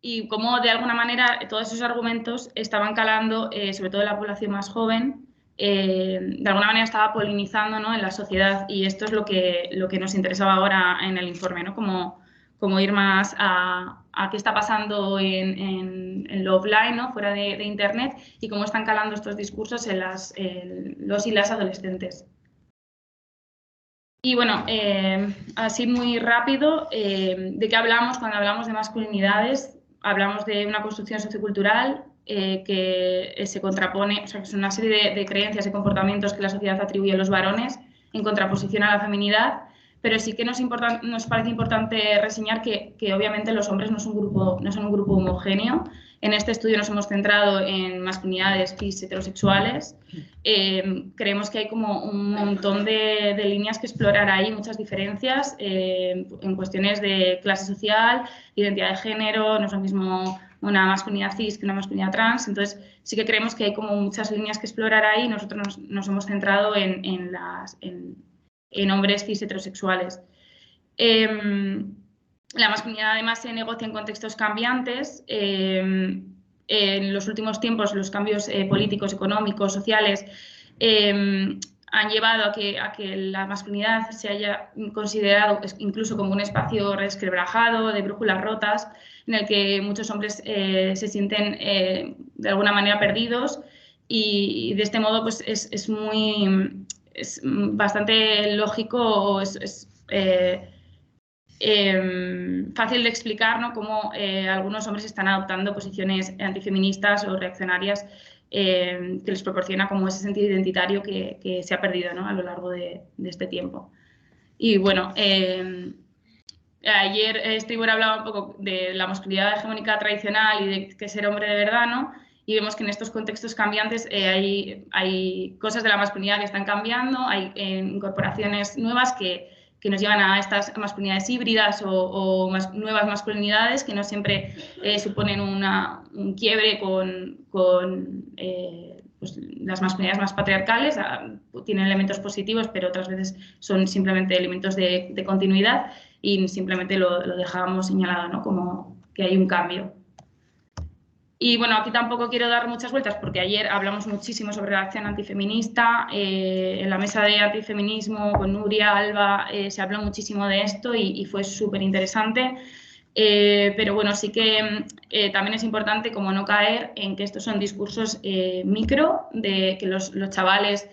y cómo de alguna manera todos esos argumentos estaban calando, sobre todo en la población más joven, de alguna manera estaba polinizando, ¿no?, en la sociedad, y esto es lo que nos interesaba ahora en el informe, ¿no?, como ir más a qué está pasando en lo offline, ¿no?, fuera de Internet, y cómo están calando estos discursos en los y las adolescentes. Y bueno, así muy rápido, ¿de qué hablamos cuando hablamos de masculinidades? Hablamos de una construcción sociocultural que se contrapone, o sea, que es una serie de creencias y comportamientos que la sociedad atribuye a los varones en contraposición a la feminidad, pero sí que nos parece importante reseñar que obviamente los hombres no son un grupo homogéneo. En este estudio nos hemos centrado en masculinidades cis heterosexuales. Creemos que hay como un montón de líneas que explorar ahí, muchas diferencias en cuestiones de clase social, identidad de género, no es lo mismo una masculinidad cis que una masculinidad trans, entonces sí que creemos que hay como muchas líneas que explorar ahí. Nosotros nos hemos centrado en hombres cis heterosexuales. La masculinidad además se negocia en contextos cambiantes. En los últimos tiempos los cambios políticos, económicos, sociales han llevado a que la masculinidad se haya considerado incluso como un espacio resquebrajado, de brújulas rotas, en el que muchos hombres se sienten de alguna manera perdidos, y de este modo pues es bastante lógico, fácil de explicar, ¿no?, cómo algunos hombres están adoptando posiciones antifeministas o reaccionarias que les proporciona como ese sentido identitario que se ha perdido, ¿no?, a lo largo de este tiempo. Y bueno, ayer Stribor hablaba un poco de la masculinidad hegemónica tradicional y de que ser hombre de verdad, ¿no? Y vemos que en estos contextos cambiantes hay cosas de la masculinidad que están cambiando, hay incorporaciones nuevas que nos llevan a estas masculinidades híbridas o nuevas masculinidades que no siempre suponen un quiebre con pues las masculinidades más patriarcales. Tienen elementos positivos, pero otras veces son simplemente elementos de continuidad, y simplemente lo dejábamos señalado, ¿no?, como que hay un cambio. Y bueno, aquí tampoco quiero dar muchas vueltas porque ayer hablamos muchísimo sobre la acción antifeminista. En la mesa de antifeminismo con Nuria, Alba, se habló muchísimo de esto y fue súper interesante. Pero bueno, sí que también es importante como no caer en que estos son discursos micro, de que los chavales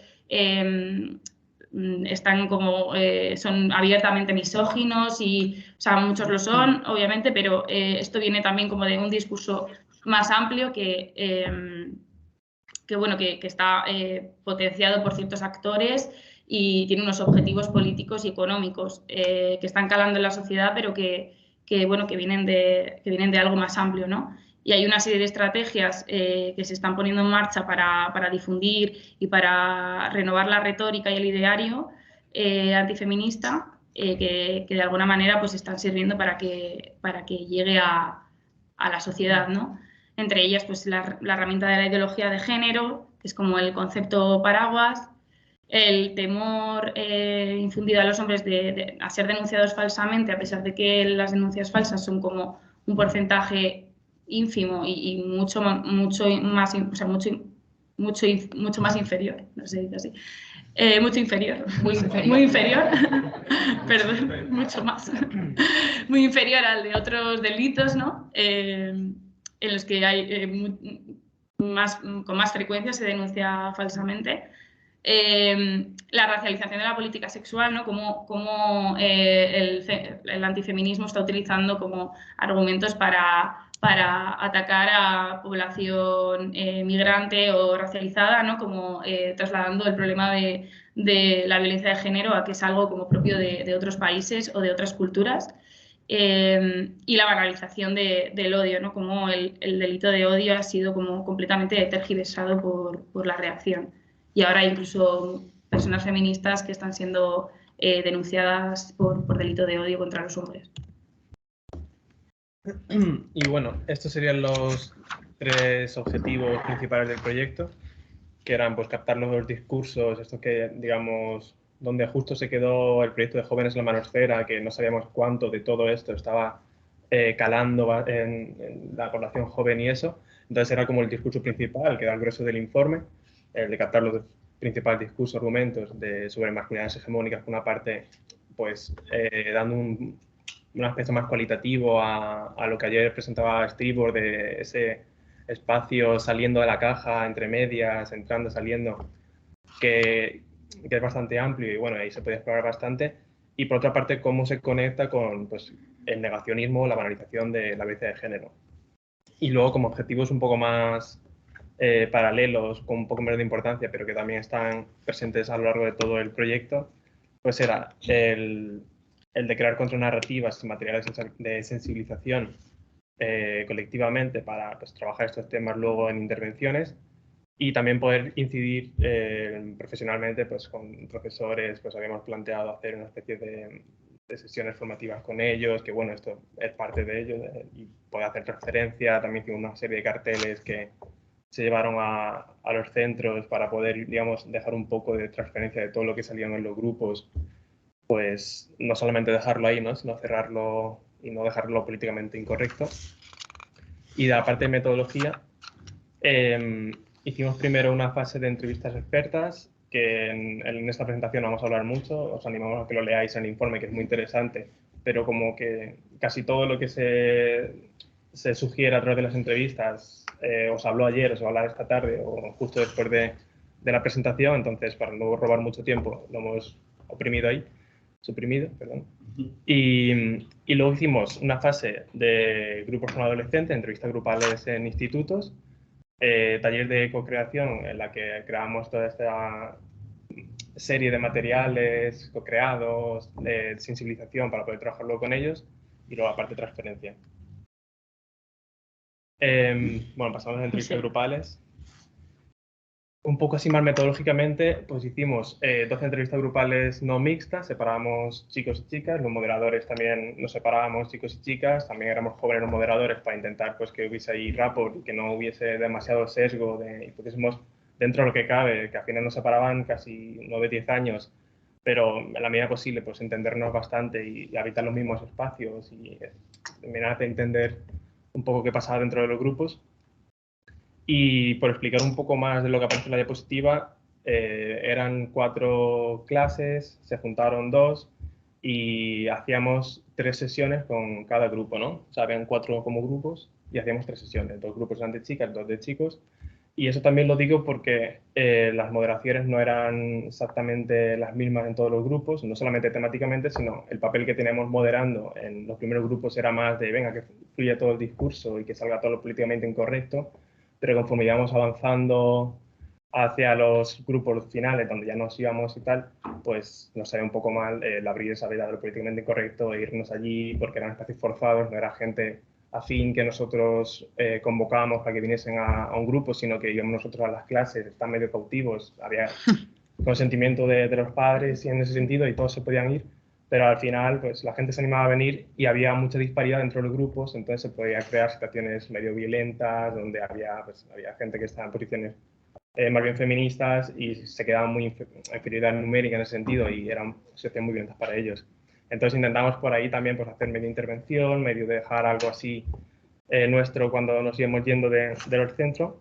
están como, son abiertamente misóginos, y, o sea, muchos lo son, obviamente, pero esto viene también como de un discurso más amplio bueno, que está potenciado por ciertos actores y tiene unos objetivos políticos y económicos que están calando en la sociedad, pero bueno, que vienen de algo más amplio, ¿no? Y hay una serie de estrategias que se están poniendo en marcha para difundir y para renovar la retórica y el ideario antifeminista que de alguna manera pues están sirviendo para que llegue a la sociedad, ¿no? Entre ellas, pues la herramienta de la ideología de género, que es como el concepto paraguas, el temor infundido a los hombres a ser denunciados falsamente, a pesar de que las denuncias falsas son como un porcentaje ínfimo y mucho más, o sea, mucho más inferior, no se dice así. Mucho inferior. Muy inferior. Perdón, mucho más. Muy inferior al de otros delitos, ¿no? En los que hay con más frecuencia se denuncia falsamente. La racialización de la política sexual, ¿no? Como el antifeminismo está utilizando como argumentos para atacar a población migrante o racializada, ¿no? Como trasladando el problema de la violencia de género a que es algo como propio de otros países o de otras culturas. Y la banalización del odio, ¿no? Como el delito de odio ha sido como completamente tergiversado por la reacción. Y ahora hay incluso personas feministas que están siendo denunciadas por delito de odio contra los hombres. Y bueno, estos serían los 3 objetivos principales del proyecto, que eran pues captar los discursos, estos que, digamos, donde justo se quedó el proyecto de Jóvenes en la Manosfera, que no sabíamos cuánto de todo esto estaba calando en la población joven y eso. Entonces era como el discurso principal, que era el grueso del informe, el de captar los principales discursos, argumentos sobre masculinidades hegemónicas, por una parte, pues dando un aspecto más cualitativo a lo que ayer presentaba Stribor, de ese espacio saliendo de la caja, entre medias, entrando, saliendo, que es bastante amplio y bueno, ahí se puede explorar bastante. Y por otra parte, cómo se conecta con pues, el negacionismo, la banalización de la violencia de género. Y luego, como objetivos un poco más paralelos, con un poco menos de importancia, pero que también están presentes a lo largo de todo el proyecto, pues era el de crear contranarrativas y materiales de sensibilización colectivamente para pues, trabajar estos temas luego en intervenciones y también poder incidir profesionalmente pues, con profesores. Pues habíamos planteado hacer una especie de sesiones formativas con ellos, que bueno, esto es parte de ello, y poder hacer transferencia. También hicimos una serie de carteles que se llevaron a los centros para poder, digamos, dejar un poco de transferencia de todo lo que salían en los grupos, pues no solamente dejarlo ahí, ¿no? Sino cerrarlo y no dejarlo políticamente incorrecto. Y de la parte de metodología, hicimos primero una fase de entrevistas expertas, que en esta presentación no vamos a hablar mucho, os animamos a que lo leáis en el informe, que es muy interesante, pero como que casi todo lo que se sugiere a través de las entrevistas os habló ayer, os va a hablar esta tarde o justo después de la presentación, entonces para no robar mucho tiempo lo hemos suprimido, perdón. Y luego hicimos una fase de grupos con adolescentes, entrevistas grupales en institutos, taller de co-creación en la que creamos toda esta serie de materiales co-creados, de sensibilización para poder trabajarlo con ellos, y luego aparte transferencia. Bueno, pasamos a las entrevistas grupales. Un poco así más metodológicamente, pues hicimos 12 entrevistas grupales no mixtas, separábamos chicos y chicas, los moderadores también nos separábamos chicos y chicas, también éramos jóvenes los moderadores para intentar pues, que hubiese ahí rapport y que no hubiese demasiado sesgo y pudiésemos, dentro de lo que cabe, que al final nos separaban casi 9-10 años, pero en la medida posible pues entendernos bastante y habitar los mismos espacios y terminar de entender un poco qué pasaba dentro de los grupos. Y por explicar un poco más de lo que aparece en la diapositiva, eran 4 clases, se juntaron 2 y hacíamos 3 sesiones con cada grupo, ¿no? O sea, habían 4 como grupos y hacíamos 3 sesiones. 2 grupos eran de chicas, 2 de chicos. Y eso también lo digo porque las moderaciones no eran exactamente las mismas en todos los grupos, no solamente temáticamente, sino el papel que teníamos moderando en los primeros grupos era más de, venga, que fluya todo el discurso y que salga todo lo políticamente incorrecto, pero conforme íbamos avanzando hacia los grupos finales, donde ya nos íbamos y tal, pues nos salió un poco mal el abrir esa veda de lo políticamente incorrecto e irnos allí, porque eran espacios forzados, no era gente afín que nosotros convocábamos para que viniesen a un grupo, sino que íbamos nosotros a las clases, están medio cautivos, había consentimiento de los padres y en ese sentido, y todos se podían ir, pero al final pues la gente se animaba a venir y había mucha disparidad dentro de los grupos, entonces se podía crear situaciones medio violentas, donde había gente que estaba en posiciones más bien feministas y se quedaban muy inferioridad numérica en ese sentido y eran situaciones muy violentas para ellos. Entonces intentamos por ahí también pues, hacer medio intervención, medio dejar algo así nuestro cuando nos íbamos yendo del centro,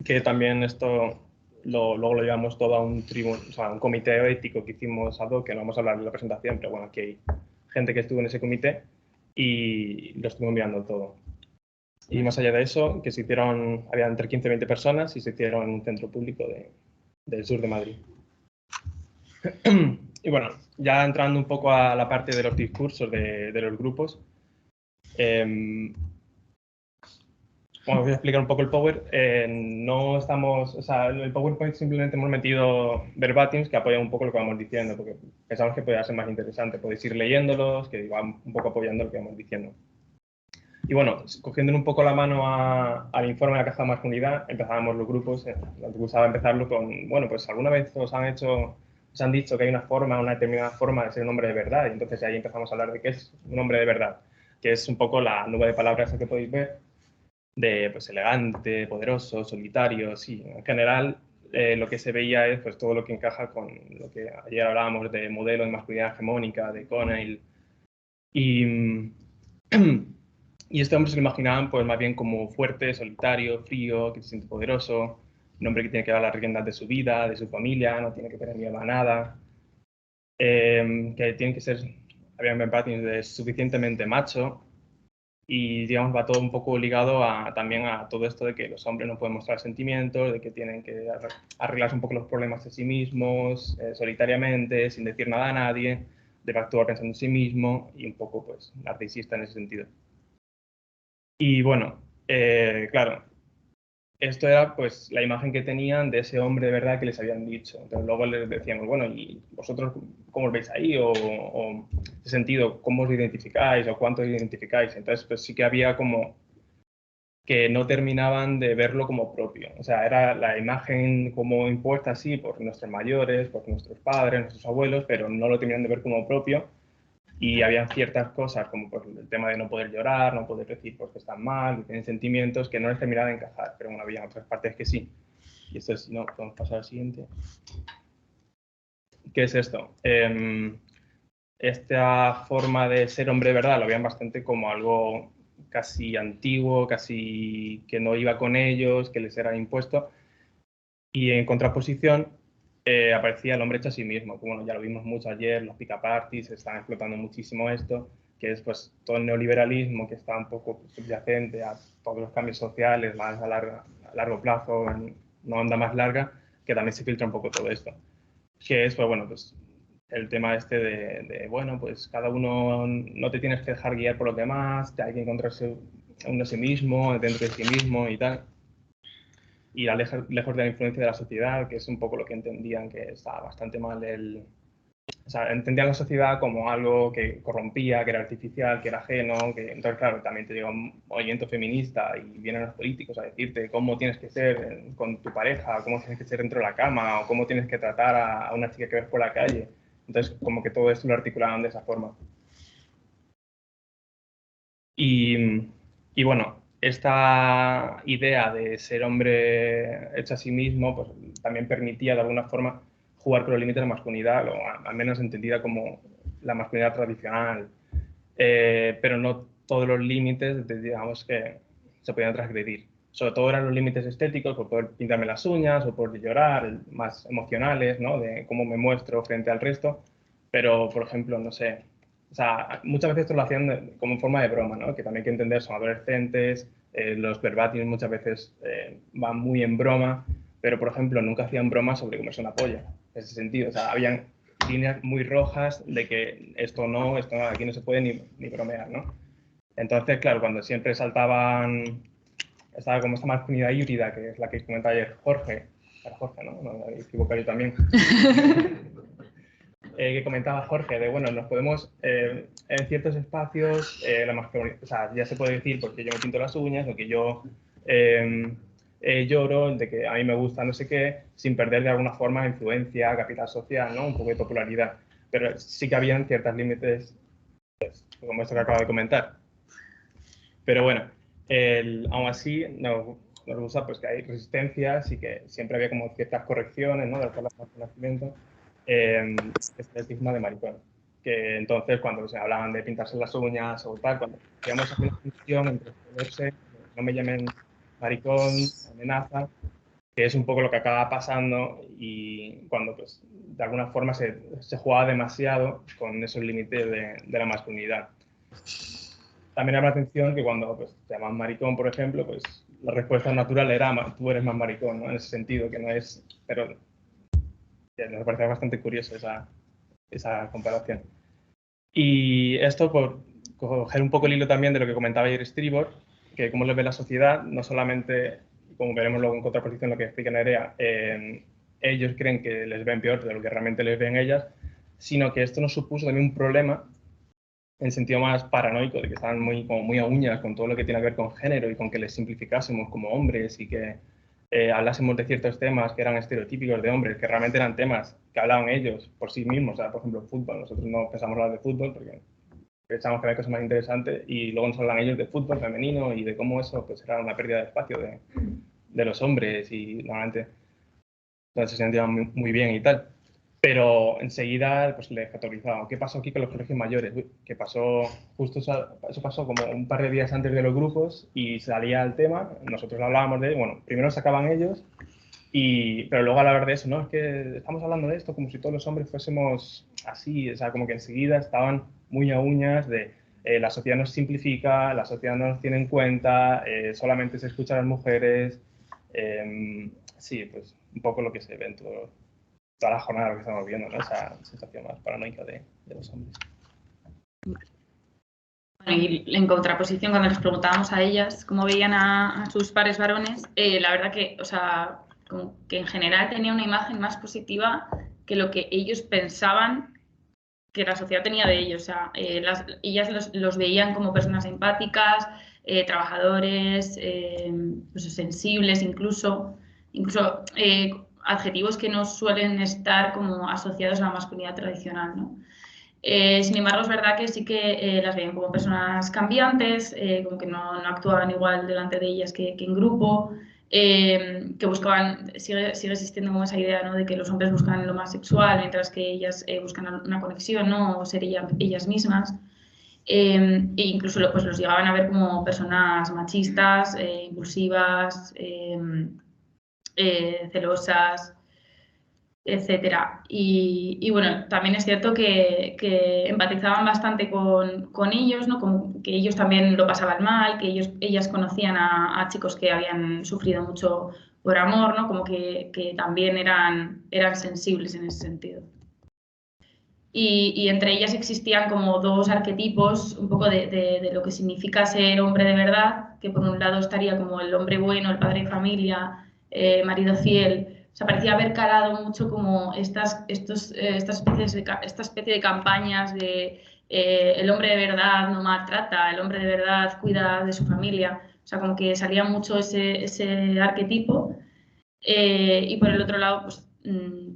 que también esto luego lo llevamos todo a un comité ético que hicimos ad hoc, que no vamos a hablar de la presentación, pero bueno, aquí hay gente que estuvo en ese comité y lo estuvimos mirando todo. Y más allá de eso, que había entre 15 y 20 personas y se hicieron en un centro público del sur de Madrid. Y bueno, ya entrando un poco a la parte de los discursos de los grupos, bueno, voy a explicar un poco el Power. No estamos, o sea, en el PowerPoint simplemente hemos metido verbatims que apoyan un poco lo que vamos diciendo, porque pensamos que podría ser más interesante. Podéis ir leyéndolos, que van un poco apoyando lo que vamos diciendo. Y bueno, cogiendo un poco la mano al informe de la Caja de Masculinidad, empezábamos los grupos. Nos gustaba empezarlo con, bueno, pues alguna vez os han dicho que hay una determinada forma de ser un hombre de verdad, y entonces ahí empezamos a hablar de qué es un hombre de verdad, que es un poco la nube de palabras que podéis ver, de pues elegante, poderoso, solitario, sí. En general, lo que se veía es pues todo lo que encaja con lo que ayer hablábamos de modelo de masculinidad hegemónica, de Connell. Y Y este hombre se lo imaginaban pues más bien como fuerte, solitario, frío, que se siente poderoso, un hombre que tiene que dar las riendas de su vida, de su familia, no tiene que tener miedo a nada, que tiene que ser, habían de suficientemente macho, y digamos va todo un poco ligado también a todo esto de que los hombres no pueden mostrar sentimientos, de que tienen que arreglarse un poco los problemas de sí mismos, solitariamente, sin decir nada a nadie, debe actuar pensando en sí mismo y un poco pues narcisista en ese sentido. Y bueno, claro, esto era pues la imagen que tenían de ese hombre de verdad que les habían dicho. Entonces luego les decíamos, bueno, ¿y vosotros cómo os veis ahí? O en ese sentido, ¿cómo os identificáis? ¿O cuánto os identificáis? Entonces pues sí que había como que no terminaban de verlo como propio. O sea, era la imagen como impuesta así por nuestros mayores, por nuestros padres, nuestros abuelos, pero no lo terminaban de ver como propio. Y había ciertas cosas, como por el tema de no poder llorar, no poder decir pues, que están mal, que tienen sentimientos, que no les terminaban de encajar, pero bueno, había otras partes que sí. Y esto es, no, podemos pasar al siguiente. ¿Qué es esto? Esta forma de ser hombre de verdad lo veían bastante como algo casi antiguo, casi que no iba con ellos, que les era impuesto. Y en contraposición aparecía el hombre hecho a sí mismo, que bueno, ya lo vimos mucho ayer, los pick-up artists están explotando muchísimo esto, que es pues todo el neoliberalismo que está un poco subyacente a todos los cambios sociales más a largo plazo, en una onda más larga, que también se filtra un poco todo esto. Que es, pues bueno, pues el tema este bueno, pues cada uno no te tienes que dejar guiar por los demás, hay que encontrarse uno a sí mismo, dentro de sí mismo y tal. Y lejos de la influencia de la sociedad, que es un poco lo que entendían que estaba bastante mal o sea, entendían la sociedad como algo que corrompía, que era artificial, que era ajeno, que entonces, claro, también te llega un movimiento feminista y vienen los políticos a decirte cómo tienes que ser con tu pareja, cómo tienes que ser dentro de la cama, o cómo tienes que tratar a una chica que ves por la calle. Entonces, como que todo esto lo articulaban de esa forma. Y bueno, esta idea de ser hombre hecho a sí mismo, pues también permitía de alguna forma jugar con los límites de la masculinidad, o al menos entendida como la masculinidad tradicional, pero no todos los límites, digamos, que se podían transgredir. Sobre todo eran los límites estéticos, por poder pintarme las uñas o por llorar, más emocionales, ¿no? De cómo me muestro frente al resto. Pero, por ejemplo, no sé, o sea, muchas veces esto lo hacían como en forma de broma, ¿no? Que también hay que entender, son adolescentes, los verbatines muchas veces van muy en broma, pero, por ejemplo, nunca hacían bromas sobre comerse una polla, en ese sentido. O sea, habían líneas muy rojas de que esto no, aquí no se puede ni bromear, ¿no? Entonces, claro, cuando siempre saltaban, estaba como esta masculinidad híbrida, que es la que comentaba ayer Jorge, era Jorge, ¿no? No me equivoco yo también. Que comentaba Jorge, de bueno, nos podemos, en ciertos espacios, o sea, ya se puede decir porque yo me pinto las uñas o que yo lloro, de que a mí me gusta no sé qué, sin perder de alguna forma influencia, capital social, ¿no? Un poco de popularidad. Pero sí que habían ciertos límites, como esto que acabo de comentar. Pero bueno, aún así nos gusta pues, que hay resistencias y que siempre había como ciertas correcciones, ¿no? De las formas de nacimiento, este estigma de maricón. Que entonces cuando se hablaban de pintarse las uñas o tal, cuando hacíamos una distinción entre ponerse, no me llamen maricón, amenaza, que es un poco lo que acaba pasando y cuando pues, de alguna forma se jugaba demasiado con esos límites de la masculinidad. También llama la atención que cuando pues, te llaman maricón, por ejemplo, pues la respuesta natural era tú eres más maricón, ¿no? En ese sentido, que no es... Pero me parece bastante curioso esa comparación. Y esto por coger un poco el hilo también de lo que comentaba ayer Stribor, que cómo lo ve la sociedad, no solamente, como veremos luego en contraposición lo que explica Nerea, ellos creen que les ven peor de lo que realmente les ven ellas, sino que esto nos supuso también un problema en sentido más paranoico, de que estaban como muy a uñas con todo lo que tiene que ver con género y con que les simplificásemos como hombres y que hablásemos de ciertos temas que eran estereotípicos de hombres, que realmente eran temas que hablaban ellos por sí mismos. O sea, por ejemplo, fútbol. Nosotros no pensamos hablar de fútbol porque pensamos que había cosas más interesantes y luego nos hablan ellos de fútbol femenino y de cómo eso pues, era una pérdida de espacio de los hombres y normalmente entonces se sentían muy, muy bien y tal. pero enseguida pues, le categorizaban. ¿Qué pasó aquí con los colegios mayores? ¿Qué pasó? Justo eso pasó como un par de días antes de los grupos y salía el tema, nosotros hablábamos de, bueno, primero sacaban ellos, pero luego al hablar de eso, ¿no? Es que estamos hablando de esto como si todos los hombres fuésemos así, o sea, como que enseguida estaban muy a uñas de la sociedad nos simplifica, la sociedad no nos tiene en cuenta, solamente se escucha a las mujeres. Sí, pues un poco lo que se ve en toda la jornada que estamos viendo, ¿no? Esa sensación más paranoica de los hombres. Bueno, y en contraposición, cuando les preguntábamos a ellas cómo veían a sus pares varones, la verdad que, o sea, como que en general tenía una imagen más positiva que lo que ellos pensaban que la sociedad tenía de ellos. O sea, ellas los veían como personas empáticas, trabajadores, pues sensibles incluso adjetivos que no suelen estar como asociados a la masculinidad tradicional, ¿no? Sin embargo, es verdad que sí que las veían como personas cambiantes, como que no actuaban igual delante de ellas que en grupo, que buscaban, sigue existiendo como esa idea, ¿no? De que los hombres buscan lo más sexual, mientras que ellas buscan una conexión, ¿no? O ser ellas mismas. E incluso pues, los llegaban a ver como personas machistas, impulsivas, celosas, etcétera. Y bueno, también es cierto que empatizaban bastante con ellos, ¿no? Como que ellos también lo pasaban mal, que ellas conocían a chicos que habían sufrido mucho por amor, ¿no? Como que también eran sensibles en ese sentido. Y entre ellas existían como dos arquetipos un poco de lo que significa ser hombre de verdad, que por un lado estaría como el hombre bueno, el padre de familia, marido fiel. O sea, parecía haber calado mucho como esta especie de campañas de el hombre de verdad no maltrata, el hombre de verdad cuida de su familia. O sea, como que salía mucho ese arquetipo. Y por el otro lado, pues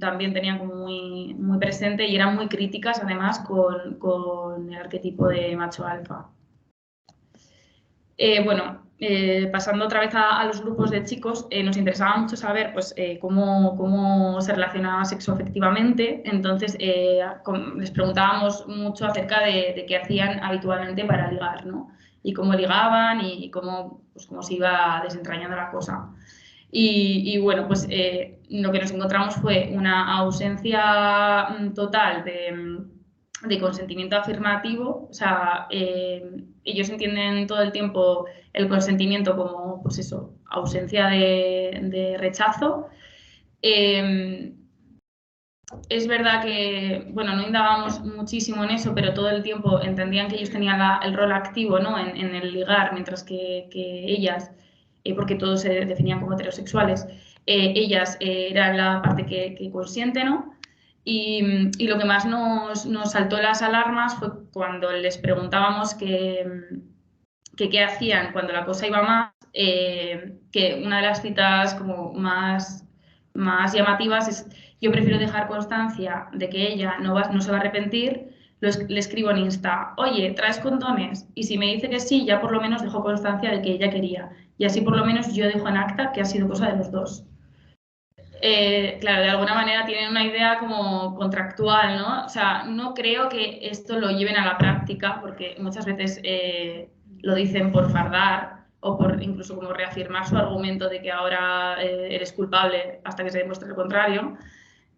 también tenían como muy presente y eran muy críticas además con el arquetipo de macho alfa. Bueno, pasando otra vez a los grupos de chicos, nos interesaba mucho saber pues, cómo se relacionaban sexoafectivamente. Entonces, les preguntábamos mucho acerca de qué hacían habitualmente para ligar, ¿no? Y cómo ligaban y cómo se iba desentrañando la cosa. Y bueno, pues lo que nos encontramos fue una ausencia total de consentimiento afirmativo. O sea, ellos entienden todo el tiempo el consentimiento como, pues eso, ausencia de rechazo. Es verdad que, bueno, no indagábamos muchísimo en eso, pero todo el tiempo entendían que ellos tenían el rol activo, ¿no? en el ligar, mientras que ellas, porque todos se definían como heterosexuales, ellas eran la parte que consiente, ¿no? Y lo que más nos saltó las alarmas fue cuando les preguntábamos qué hacían cuando la cosa iba más, que una de las citas como más llamativas es: yo prefiero dejar constancia de que ella no se va a arrepentir. Le escribo en Insta: oye, ¿traes condones? Y si me dice que sí, ya por lo menos dejo constancia de que ella quería. Y así por lo menos yo dejo en acta que ha sido cosa de los dos. Claro, de alguna manera tienen una idea como contractual, ¿no? O sea, no creo que esto lo lleven a la práctica, porque muchas veces lo dicen por fardar o por incluso como reafirmar su argumento de que ahora eres culpable hasta que se demuestre lo contrario.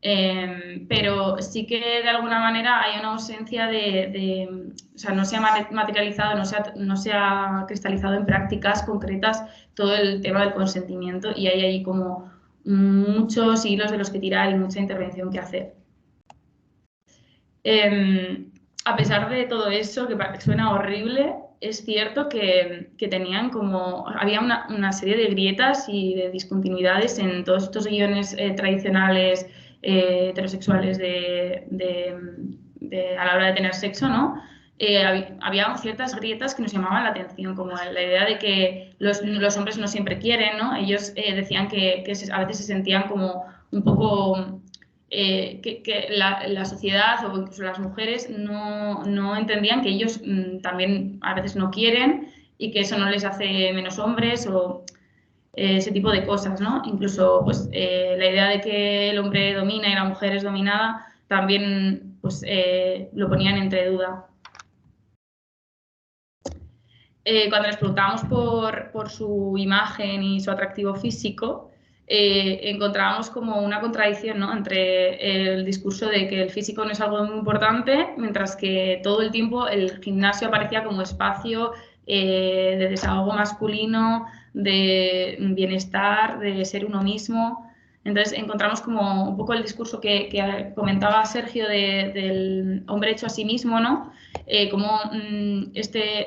Pero sí que de alguna manera hay una ausencia o sea, no se ha materializado, no se ha cristalizado en prácticas concretas todo el tema del consentimiento, y hay ahí como muchos hilos de los que tirar y mucha intervención que hacer. A pesar de todo eso, que suena horrible, es cierto que tenían como, había una serie de grietas y de discontinuidades en todos estos guiones tradicionales heterosexuales a la hora de tener sexo, ¿no? Había ciertas grietas que nos llamaban la atención, como la idea de que los hombres no siempre quieren, ¿no? Ellos decían que a veces se sentían como un poco que la sociedad o incluso las mujeres no entendían que ellos también a veces no quieren y que eso no les hace menos hombres o ese tipo de cosas, ¿no? Incluso pues, la idea de que el hombre domina y la mujer es dominada también pues, lo ponían entre duda. Cuando les preguntábamos por su imagen y su atractivo físico, encontrábamos como una contradicción, ¿no?, entre el discurso de que el físico no es algo muy importante, mientras que todo el tiempo el gimnasio aparecía como espacio de desahogo masculino, de bienestar, de ser uno mismo. Entonces encontramos como un poco el discurso que comentaba Sergio del hombre hecho a sí mismo, ¿no? Como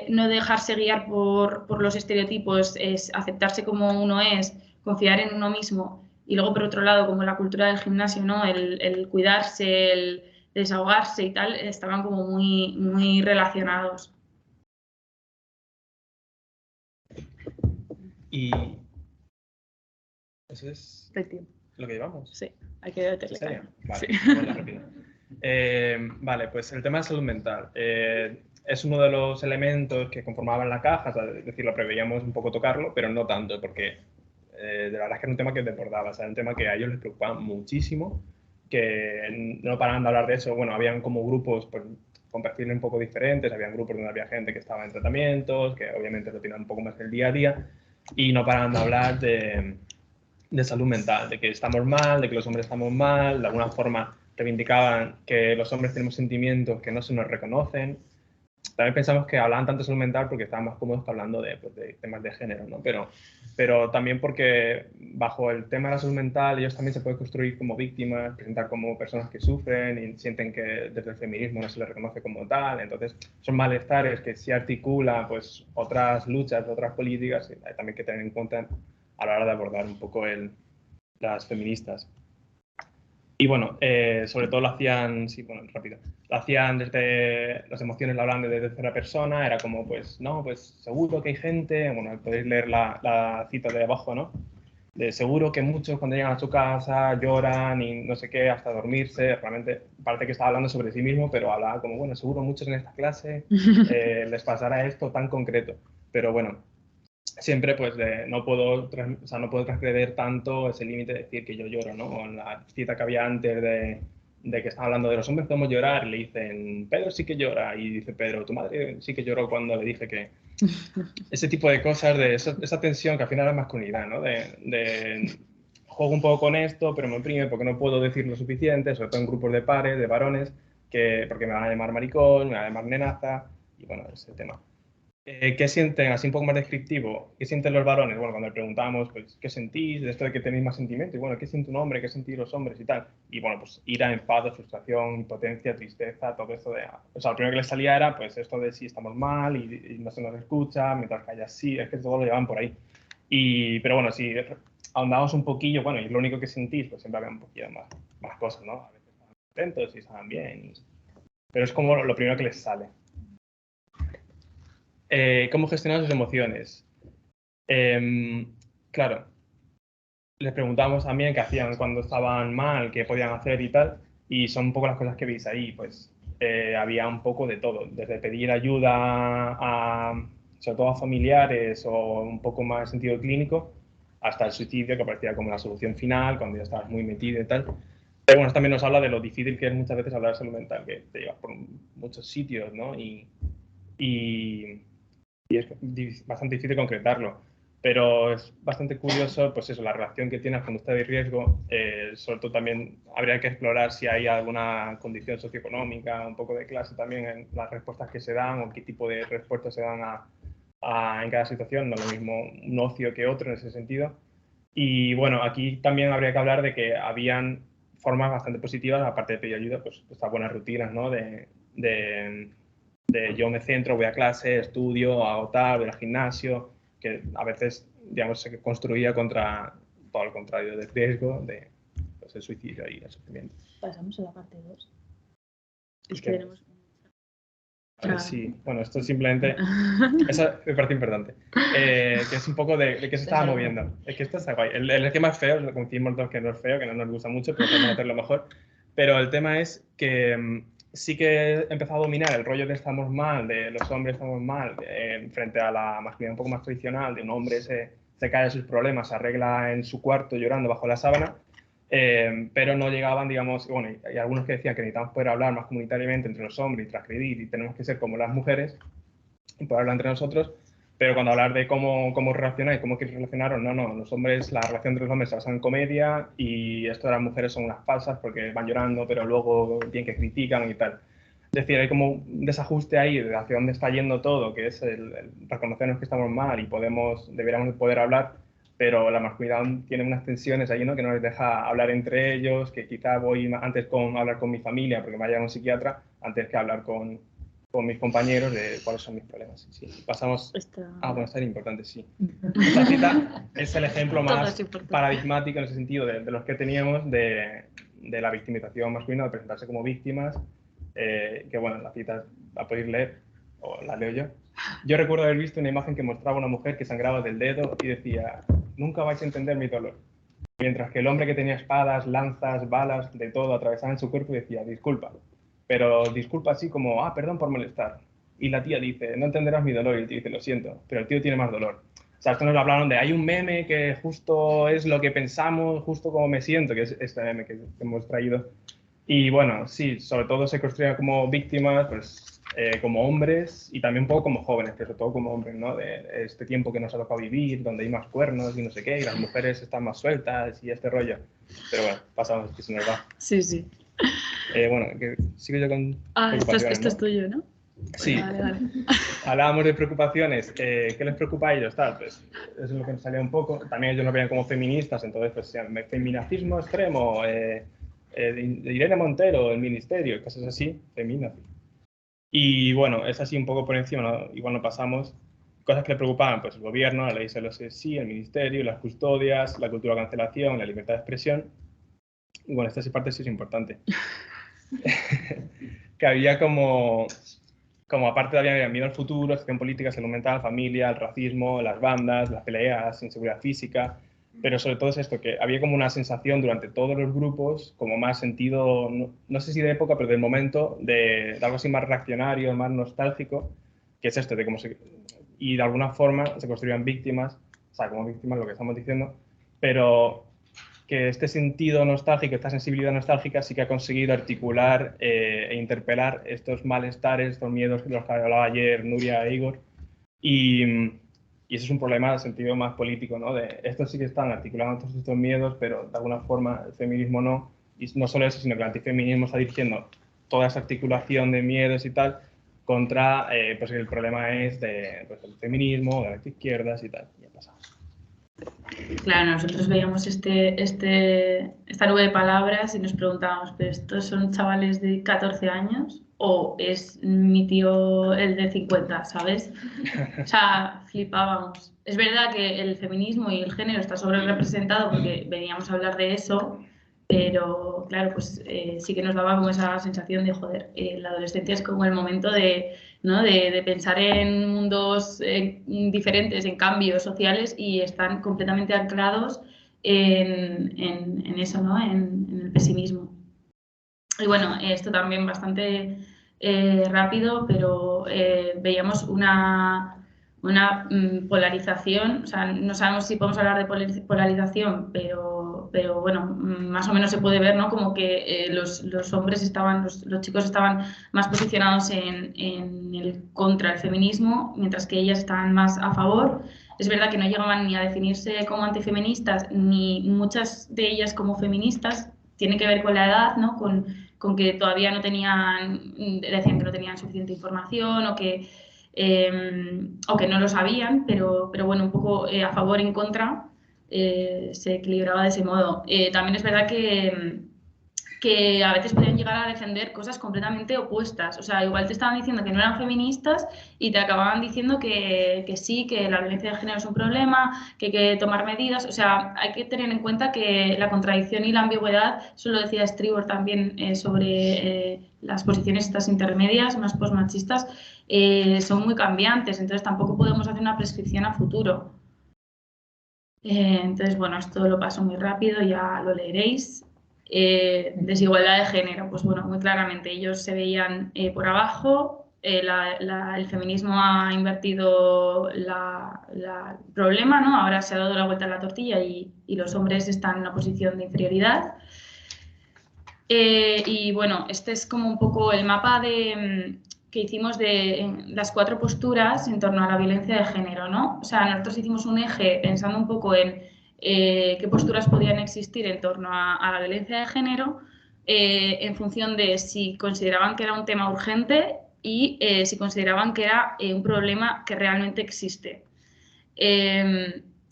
no dejarse guiar por los estereotipos, es aceptarse como uno es, confiar en uno mismo, y luego por otro lado como la cultura del gimnasio, ¿no?, el cuidarse, el desahogarse y tal, estaban como muy, muy relacionados. Y eso es lo que llevamos. Sí, hay que meterle. ¿En serio? Vale, sí. vamos rápido. Vale, pues el tema de salud mental. Es uno de los elementos que conformaban la caja, es decir, lo preveíamos un poco tocarlo, pero no tanto, porque de verdad es que era un tema que desbordaba, o sea, era un tema que a ellos les preocupaba muchísimo, que no paraban de hablar de eso. Bueno, habían como grupos pues, con perfiles un poco diferentes, habían grupos donde había gente que estaba en tratamientos, que obviamente lo tenían un poco más el día a día, y no paraban de hablar de salud mental, de que estamos mal, de que los hombres estamos mal, de alguna forma reivindicaban que los hombres tenemos sentimientos que no se nos reconocen. También pensamos que hablaban tanto de salud mental porque estaban más cómodos que hablando pues, de temas de género, ¿no? Pero también porque bajo el tema de la salud mental ellos también se pueden construir como víctimas, presentar como personas que sufren y sienten que desde el feminismo no se les reconoce como tal. Entonces son malestares que sí articula pues, otras luchas, otras políticas, y hay también que tener en cuenta a la hora de abordar un poco las feministas. Y bueno, sobre todo lo hacían, sí, bueno, rápido, lo hacían desde, las emociones lo hablan desde tercera persona, era como, pues, no, pues seguro que hay gente, bueno, podéis leer la cita de abajo, ¿no? De seguro que muchos cuando llegan a su casa lloran y no sé qué, hasta dormirse, realmente parece que estaba hablando sobre sí mismo, pero hablaba como, bueno, seguro muchos en esta clase les pasará esto tan concreto, pero bueno, siempre pues no puedo transgredir tanto ese límite de decir que yo lloro, ¿no? O en la cita que había antes de que estaba hablando de los hombres podemos llorar, y le dicen, Pedro sí que llora, y dice Pedro, tu madre sí que lloró cuando le dije que... Ese tipo de cosas, de esa tensión que al final es masculinidad, ¿no? De juego un poco con esto, pero me oprime porque no puedo decir lo suficiente, sobre todo en grupos de pares, de varones, porque me van a llamar maricón, me van a llamar nenaza, y bueno, ese tema. ¿Qué sienten, así un poco más descriptivo, qué sienten los varones? Bueno, cuando le preguntamos, pues, ¿qué sentís de esto de que tenéis más sentimiento? Y bueno, ¿qué siente un hombre? ¿Qué sentís los hombres? Y tal. Y bueno, pues ira, enfado, frustración, impotencia, tristeza, todo esto de... O sea, lo primero que les salía era, pues, esto de si estamos mal y no se nos escucha, mientras que haya sí, es que todo lo llevan por ahí. Pero bueno, si ahondamos un poquillo, bueno, y lo único que sentís, pues siempre había un poquillo más cosas, ¿no? A veces estaban contentos y estaban bien. Pero es como lo primero que les sale. ¿Cómo gestionar sus emociones? Claro, les preguntamos también qué hacían cuando estaban mal, qué podían hacer y tal, y son un poco las cosas que veis ahí, pues había un poco de todo, desde pedir ayuda sobre todo a familiares o un poco más en sentido clínico, hasta el suicidio, que parecía como la solución final, cuando ya estabas muy metido y tal. Pero bueno, también nos habla de lo difícil que es muchas veces hablar de salud mental, que te llevas por muchos sitios, ¿no? Y es bastante difícil concretarlo, pero es bastante curioso, pues eso, la relación que tiene cuando está de riesgo. Sobre todo también habría que explorar si hay alguna condición socioeconómica, un poco de clase también en las respuestas que se dan o qué tipo de respuestas se dan en cada situación, no lo mismo un ocio que otro en ese sentido. Y bueno, aquí también habría que hablar de que habían formas bastante positivas, aparte de pedir ayuda, pues estas buenas rutinas, ¿no? De yo me centro, voy a clase, estudio, hago tal, voy al gimnasio, que a veces, digamos, se construía contra todo lo contrario del riesgo de pues, el suicidio y el sufrimiento. Pasamos a la parte 2. Es que tenemos... Sí, bueno, esto es simplemente... Esa me parece importante. Que es un poco de qué se estaba moviendo. Es que esto está guay. El esquema es feo, como decimos todos que no es feo, que no nos gusta mucho, pero podemos hacerlo mejor. Pero el tema es que sí que he empezado a dominar el rollo de estamos mal, de los hombres estamos mal, frente a la masculinidad un poco más tradicional, de un hombre se cae de sus problemas, se arregla en su cuarto llorando bajo la sábana. pero no llegaban, digamos, bueno, hay algunos que decían que necesitamos poder hablar más comunitariamente entre los hombres y transgredir y tenemos que ser como las mujeres y poder hablar entre nosotros, pero cuando hablar de cómo relacionar y cómo quieres relacionaros, no, los hombres, la relación entre los hombres se basa en comedia y esto de las mujeres son unas falsas porque van llorando, pero luego bien que critican y tal. Es decir, hay como un desajuste ahí de hacia dónde está yendo todo, que es el reconocernos que estamos mal y deberíamos poder hablar, pero la masculinidad tiene unas tensiones ahí, ¿no? Que no les deja hablar entre ellos, que quizá voy antes con hablar con mi familia porque me ha llegado un psiquiatra, antes que hablar con mis compañeros de cuáles son mis problemas. Sí, pasamos bueno, está importante, sí. Esta cita es el ejemplo más paradigmático en ese sentido de los que teníamos de la victimización masculina, de presentarse como víctimas, que bueno, la cita la podéis leer, o la leo yo. Yo recuerdo haber visto una imagen que mostraba a una mujer que sangraba del dedo y decía, nunca vais a entender mi dolor. Mientras que el hombre que tenía espadas, lanzas, balas, de todo, atravesaban su cuerpo y decía, disculpa. Pero disculpa así como, perdón por molestar. Y la tía dice, no entenderás mi dolor. Y el tío dice, lo siento, pero el tío tiene más dolor. O sea, esto nos lo hablaron de, hay un meme que justo es lo que pensamos, justo como me siento, que es este meme que hemos traído. Y bueno, sí, sobre todo se construyen como víctimas, pues como hombres y también un poco como jóvenes, pero sobre todo como hombres, ¿no? De este tiempo que nos ha tocado vivir, donde hay más cuernos y no sé qué, y las mujeres están más sueltas y este rollo. Pero bueno, pasamos, que se nos va. Sí, sí. Bueno, que sigo yo con preocupaciones, esto es tuyo, ¿no? Sí. Bueno, vale. Hablábamos de preocupaciones. ¿Qué les preocupa a ellos? Pues eso es lo que nos salía un poco. También ellos nos veían como feministas, entonces pues feminacismo extremo, de Irene Montero, el ministerio, cosas así, feminazi. Y bueno, es así un poco por encima, ¿no? Igual no pasamos. Cosas que le preocupaban, pues el gobierno, la ley sí, el ministerio, las custodias, la cultura de cancelación, la libertad de expresión. Y bueno, esta parte sí es importante. Que había como aparte había miedo al futuro, acción política, salud mental, familia, el racismo, las bandas, las peleas, inseguridad física, pero sobre todo es esto, que había como una sensación durante todos los grupos, como más sentido, no sé si de época, pero del momento, de algo así más reaccionario, más nostálgico, que es esto, de cómo y de alguna forma se construían víctimas, o sea, como víctimas lo que estamos diciendo, pero que este sentido nostálgico, esta sensibilidad nostálgica sí que ha conseguido articular e interpelar estos malestares, estos miedos de los que hablaba ayer Nuria e Igor. Y ese es un problema de sentido más político, ¿no? De estos sí que están articulando todos estos miedos, pero de alguna forma el feminismo no. Y no solo eso, sino que el antifeminismo está dirigiendo toda esa articulación de miedos y tal contra, pues el problema es del feminismo, de las izquierdas y tal. Ya pasamos. Claro, nosotros veíamos esta nube de palabras y nos preguntábamos, ¿pero estos son chavales de 14 años o es mi tío el de 50, ¿sabes? O sea, flipábamos. Es verdad que el feminismo y el género está sobre representado porque veníamos a hablar de eso, pero claro, pues sí que nos daba como esa sensación de, joder, la adolescencia es como el momento de, ¿no? de pensar en mundos diferentes, en cambios sociales y están completamente anclados en eso, ¿no? En el pesimismo. Y bueno, esto también bastante rápido, pero veíamos una polarización, o sea, no sabemos si podemos hablar de polarización, pero bueno, más o menos se puede ver, ¿no? Como que los hombres estaban, los chicos estaban más posicionados en el contra el feminismo, mientras que ellas estaban más a favor. Es verdad que no llegaban ni a definirse como antifeministas, ni muchas de ellas como feministas. Tiene que ver con la edad, ¿no? Con que todavía no tenían, decían que no tenían suficiente información o que no lo sabían, pero bueno, un poco a favor y en contra se equilibraba de ese modo. También es verdad que a veces podían llegar a defender cosas completamente opuestas. O sea, igual te estaban diciendo que no eran feministas y te acababan diciendo que sí, que la violencia de género es un problema, que hay que tomar medidas. O sea, hay que tener en cuenta que la contradicción y la ambigüedad, eso lo decía Stribor también sobre las posiciones estas intermedias, más postmachistas, son muy cambiantes, entonces tampoco podemos hacer una prescripción a futuro. Entonces, bueno, esto lo paso muy rápido, ya lo leeréis. Desigualdad de género, pues bueno, muy claramente ellos se veían por abajo, el feminismo ha invertido el problema, ¿no? Ahora se ha dado la vuelta a la tortilla y los hombres están en una posición de inferioridad. Y bueno, este es como un poco el mapa que hicimos de las 4 posturas en torno a la violencia de género, ¿no? O sea, nosotros hicimos un eje pensando un poco en qué posturas podían existir en torno a la violencia de género en función de si consideraban que era un tema urgente y si consideraban que era un problema que realmente existe.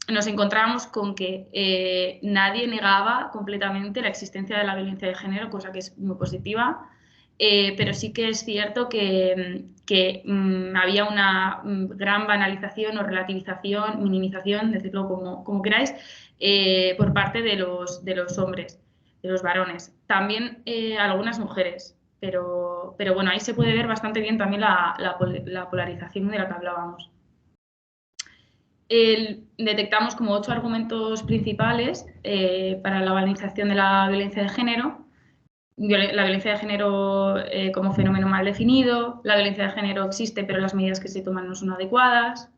Nos encontramos con que nadie negaba completamente la existencia de la violencia de género, cosa que es muy positiva, pero sí que es cierto que había una gran banalización o relativización, minimización, decirlo como queráis, por parte de los hombres, de los varones. También algunas mujeres, pero bueno, ahí se puede ver bastante bien también la polarización de la que hablábamos. Detectamos como 8 argumentos principales para la banalización de la violencia de género. La violencia de género como fenómeno mal definido, la violencia de género existe pero las medidas que se toman no son adecuadas,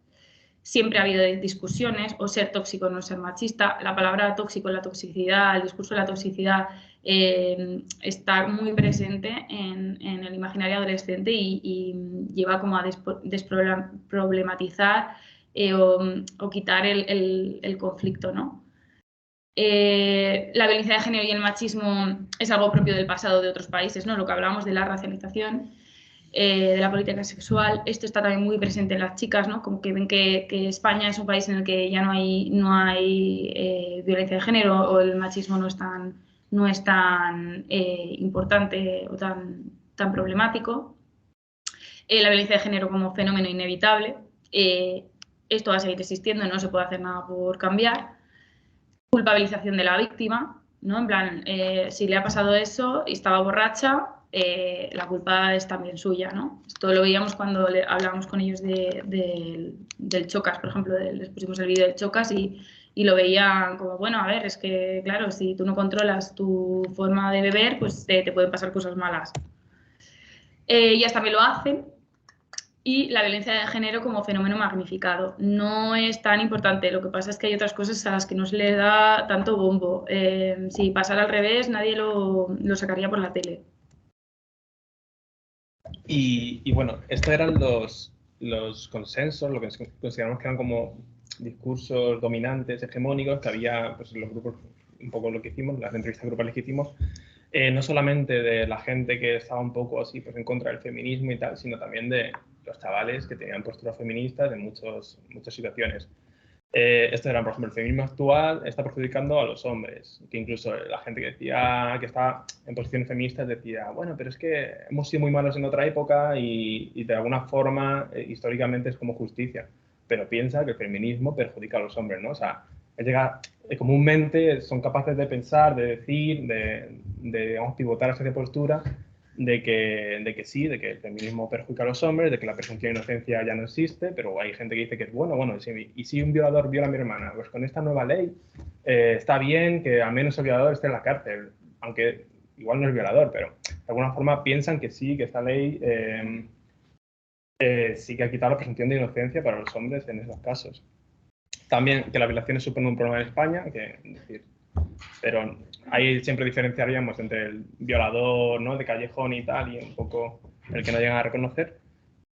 siempre ha habido discusiones, o ser tóxico no ser machista. La palabra tóxico, la toxicidad, el discurso de la toxicidad está muy presente en el imaginario adolescente y lleva como a desproblematizar o quitar el conflicto, ¿no? La violencia de género y el machismo es algo propio del pasado de otros países, ¿no? Lo que hablábamos de la racialización, de la política sexual, esto está también muy presente en las chicas, ¿no? Como que ven que España es un país en el que ya no hay violencia de género o el machismo no es tan importante o tan problemático. La violencia de género como fenómeno inevitable. Esto va a seguir existiendo, no se puede hacer nada por cambiar. Culpabilización de la víctima, ¿no? En plan, si le ha pasado eso y estaba borracha, la culpa es también suya, ¿no? Esto lo veíamos cuando hablábamos con ellos del Chocas, por ejemplo, les pusimos el vídeo del Chocas y lo veían como, bueno, a ver, es que, claro, si tú no controlas tu forma de beber, pues te pueden pasar cosas malas. Ellas también lo hacen. Y la violencia de género como fenómeno magnificado. No es tan importante, lo que pasa es que hay otras cosas a las que no se le da tanto bombo. Si pasara al revés, nadie lo sacaría por la tele. Y bueno, estos eran los consensos, lo que consideramos que eran como discursos dominantes, hegemónicos, que había pues, en los grupos, un poco lo que hicimos, las entrevistas grupales que hicimos, no solamente de la gente que estaba un poco así pues, en contra del feminismo y tal, sino también de los chavales que tenían posturas feministas en muchas situaciones. Esto era, por ejemplo, el feminismo actual está perjudicando a los hombres, que incluso la gente que decía que estaba en posiciones feministas decía, bueno, pero es que hemos sido muy malos en otra época y de alguna forma históricamente es como justicia, pero piensa que el feminismo perjudica a los hombres, ¿no? O sea, comúnmente son capaces de pensar, de decir, de digamos, pivotar hacia esa postura de que sí, de que el feminismo perjudica a los hombres, de que la presunción de inocencia ya no existe, pero hay gente que dice que es bueno, y si un violador viola a mi hermana, pues con esta nueva ley está bien que al menos el violador esté en la cárcel, aunque igual no es violador, pero de alguna forma piensan que sí, que esta ley sí que ha quitado la presunción de inocencia para los hombres en esos casos. También que las violaciones suponen un problema en España, pero ahí siempre diferenciaríamos entre el violador, ¿no? de callejón y tal, y un poco el que no llegan a reconocer.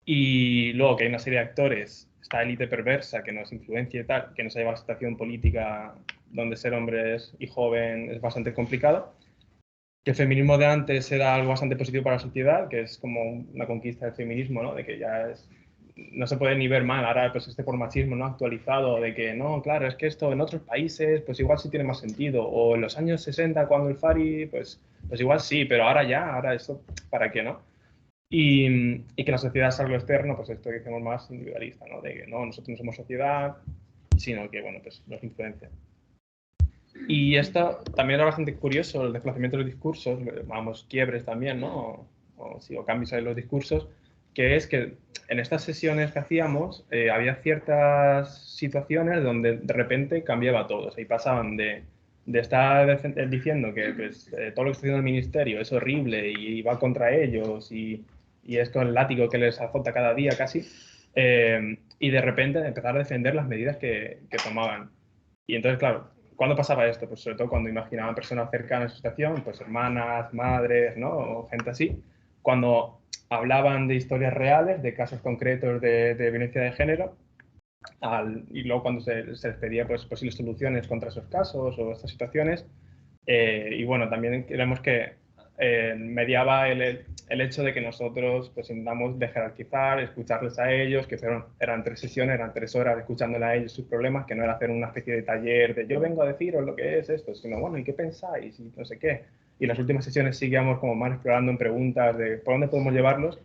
Y luego que hay una serie de actores, esta élite perversa que nos influencia y tal, que nos ha llevado a la situación política donde ser hombre y joven es bastante complicado. Que el feminismo de antes era algo bastante positivo para la sociedad, que es como una conquista del feminismo, ¿no? De que ya no se puede ni ver mal ahora pues este machismo, ¿no? Actualizado, de que no, claro, es que esto en otros países pues igual sí tiene más sentido, o en los años 60 cuando el Fari pues igual sí, pero ahora esto, ¿para qué, no? Y que la sociedad es algo externo, pues esto que decimos más individualista, ¿no? De que no, nosotros no somos sociedad, sino que, bueno, pues nos influencia. Y esto también era bastante curioso, el desplazamiento de los discursos, llamamos quiebres también, ¿no? O cambios en los discursos, que es que en estas sesiones que hacíamos había ciertas situaciones donde de repente cambiaba todo. O sea, y pasaban de estar diciendo que pues, todo lo que está haciendo el ministerio es horrible y va contra ellos y y es con el látigo que les azota cada día casi, y de repente empezar a defender las medidas que tomaban. Y entonces, claro, ¿cuándo pasaba esto? Pues sobre todo cuando imaginaban personas cercanas a su situación, pues hermanas, madres, ¿no? O gente así, cuando hablaban de historias reales, de casos concretos de violencia de género, y luego cuando se les pedía pues, posibles soluciones contra esos casos o estas situaciones. Y bueno, también creemos que mediaba el hecho de que nosotros pues, intentamos jerarquizar, escucharles a ellos, que eran 3 sesiones, eran 3 horas escuchándole a ellos sus problemas, que no era hacer una especie de taller de yo vengo a deciros lo que es esto, sino bueno, ¿y qué pensáis? Y no sé qué. Y en las últimas sesiones seguíamos como más explorando en preguntas de por dónde podemos llevarlos.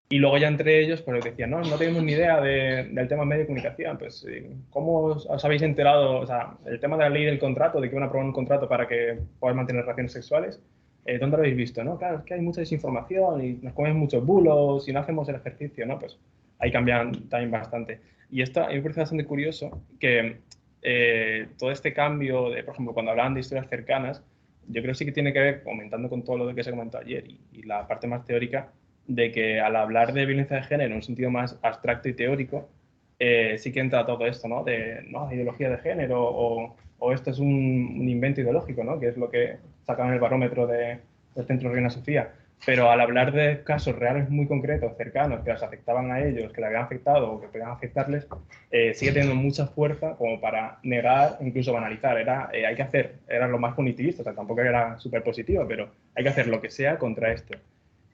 Y luego ya entre ellos, pues decían, no tenemos ni idea del tema medio de comunicación. Pues, ¿cómo os habéis enterado? O sea, el tema de la ley del contrato, de que van a aprobar un contrato para que podáis mantener relaciones sexuales, ¿dónde lo habéis visto? ¿No? Claro, es que hay mucha desinformación y nos comemos muchos bulos y no hacemos el ejercicio, ¿no? Pues ahí cambian también bastante. Y esto a mí me parece bastante curioso que todo este cambio, por ejemplo, cuando hablaban de historias cercanas, yo creo que sí que tiene que ver, comentando con todo lo que se comentó ayer y la parte más teórica, de que al hablar de violencia de género en un sentido más abstracto y teórico, sí que entra todo esto, ¿no? De ideología de género o esto es un invento ideológico, ¿no? Que es lo que sacan en el barómetro del Centro Reina Sofía. Pero al hablar de casos reales muy concretos, cercanos, que les afectaban a ellos, que les habían afectado o que podían afectarles, sigue teniendo mucha fuerza como para negar o incluso banalizar. Hay que hacer, era lo más punitivista, o sea, tampoco era súper positivo, pero hay que hacer lo que sea contra esto.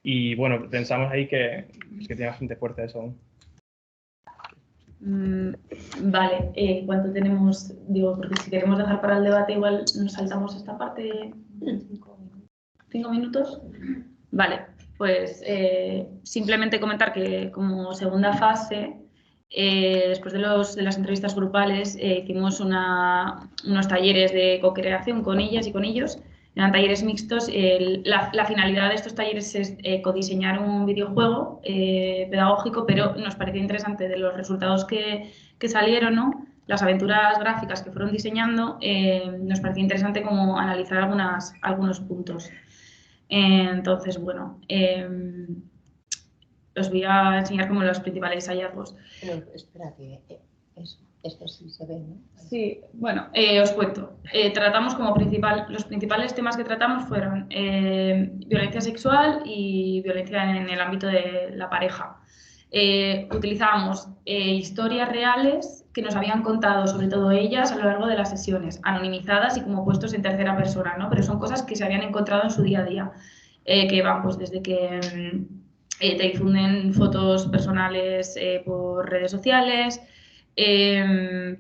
Y bueno, pensamos ahí que tiene bastante fuerza eso aún. Vale, ¿cuánto tenemos? Digo, porque si queremos dejar para el debate, igual nos saltamos esta parte. 5 minutos. Vale, pues simplemente comentar que como segunda fase, después de las entrevistas grupales, hicimos unos talleres de co-creación con ellas y con ellos. Eran talleres mixtos. La finalidad de estos talleres es codiseñar un videojuego pedagógico, pero nos pareció interesante de los resultados que salieron, ¿no? Las aventuras gráficas que fueron diseñando, nos pareció interesante como analizar algunos puntos. Entonces, bueno, os voy a enseñar como los principales hallazgos. Pero espera, que esto sí se ve, ¿no? Sí, bueno, os cuento. Tratamos los principales temas que tratamos fueron violencia sexual y violencia en el ámbito de la pareja. Utilizábamos historias reales que nos habían contado, sobre todo ellas, a lo largo de las sesiones, anonimizadas y como puestos en tercera persona, ¿no? Pero son cosas que se habían encontrado en su día a día, que van pues desde que te difunden fotos personales por redes sociales,